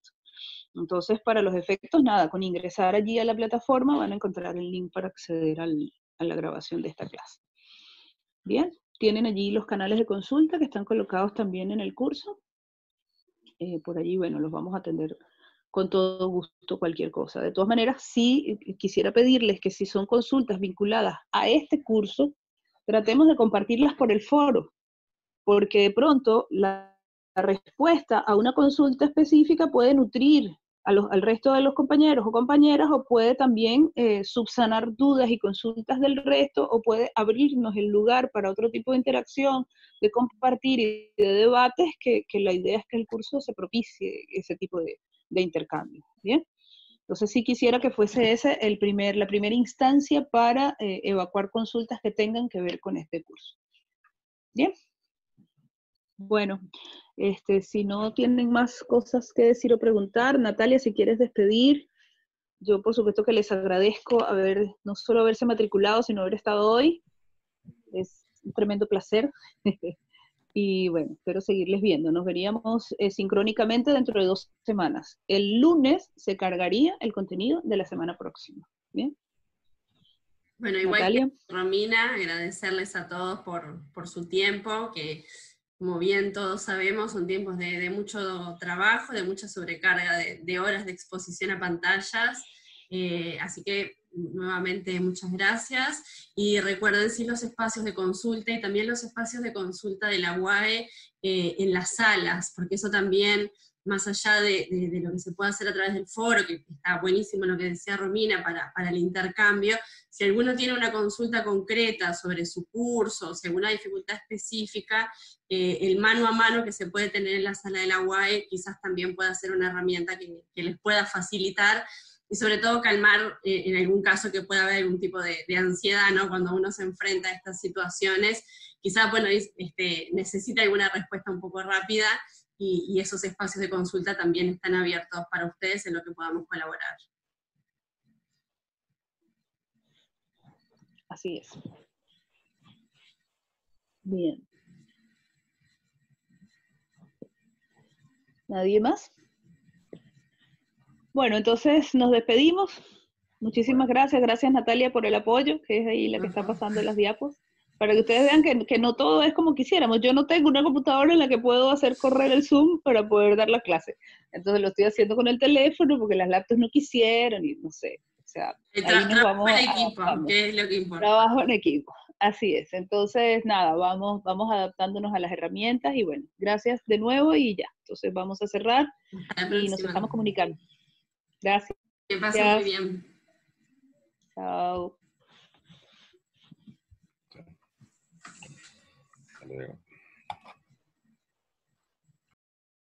Entonces, para los efectos, nada, con ingresar allí a la plataforma van a encontrar el link para acceder a la grabación de esta clase. Bien, tienen allí los canales de consulta que están colocados también en el curso. Por allí, bueno, los vamos a atender con todo gusto cualquier cosa. De todas maneras, sí quisiera pedirles que si son consultas vinculadas a este curso, tratemos de compartirlas por el foro, porque de pronto la respuesta a una consulta específica puede nutrir al resto de los compañeros o compañeras, o puede también subsanar dudas y consultas del resto, o puede abrirnos el lugar para otro tipo de interacción, de compartir y de debates, que la idea es que el curso se propicie ese tipo de intercambio. ¿Bien? Entonces sí quisiera que fuese esa la primera instancia para evacuar consultas que tengan que ver con este curso. ¿Bien? Bueno, si no tienen más cosas que decir o preguntar, Natalia, si quieres despedir, yo por supuesto que les agradezco no solo haberse matriculado, sino haber estado hoy. Es un tremendo placer. Y bueno, espero seguirles viendo. Nos veríamos sincrónicamente dentro de 2 semanas. El lunes se cargaría el contenido de la semana próxima. ¿Bien? Bueno, igual Natalia. Que Romina, agradecerles a todos por su tiempo, que como bien todos sabemos, son tiempos de mucho trabajo, de mucha sobrecarga de horas de exposición a pantallas, así que nuevamente muchas gracias, y recuerden sí los espacios de consulta y también los espacios de consulta de la UAE en las salas, porque eso también, más allá de lo que se puede hacer a través del foro, que está buenísimo lo que decía Romina para el intercambio, si alguno tiene una consulta concreta sobre su curso, si alguna dificultad específica, el mano a mano que se puede tener en la sala de la UAE quizás también pueda ser una herramienta que les pueda facilitar, y sobre todo calmar en algún caso que pueda haber algún tipo de ansiedad, ¿no? Cuando uno se enfrenta a estas situaciones, quizás, bueno, necesita alguna respuesta un poco rápida, y esos espacios de consulta también están abiertos para ustedes en lo que podamos colaborar. Así es. Bien. ¿Nadie más? Bueno, entonces nos despedimos. Muchísimas gracias. Gracias, Natalia, por el apoyo, que es ahí la que está pasando las diapos, para que ustedes vean que no todo es como quisiéramos. Yo no tengo una computadora en la que puedo hacer correr el Zoom para poder dar la clase. Entonces lo estoy haciendo con el teléfono porque las laptops no quisieron y no sé. O sea, ahí nos Trabajo vamos en equipo, adaptando. que es lo que importa. Trabajo en equipo, así es. Entonces, nada, vamos adaptándonos a las herramientas y bueno, gracias de nuevo y ya. Entonces vamos a cerrar Hasta la y nos próxima. estamos comunicando. Gracias. Que pasen muy bien. Chao. Hasta luego.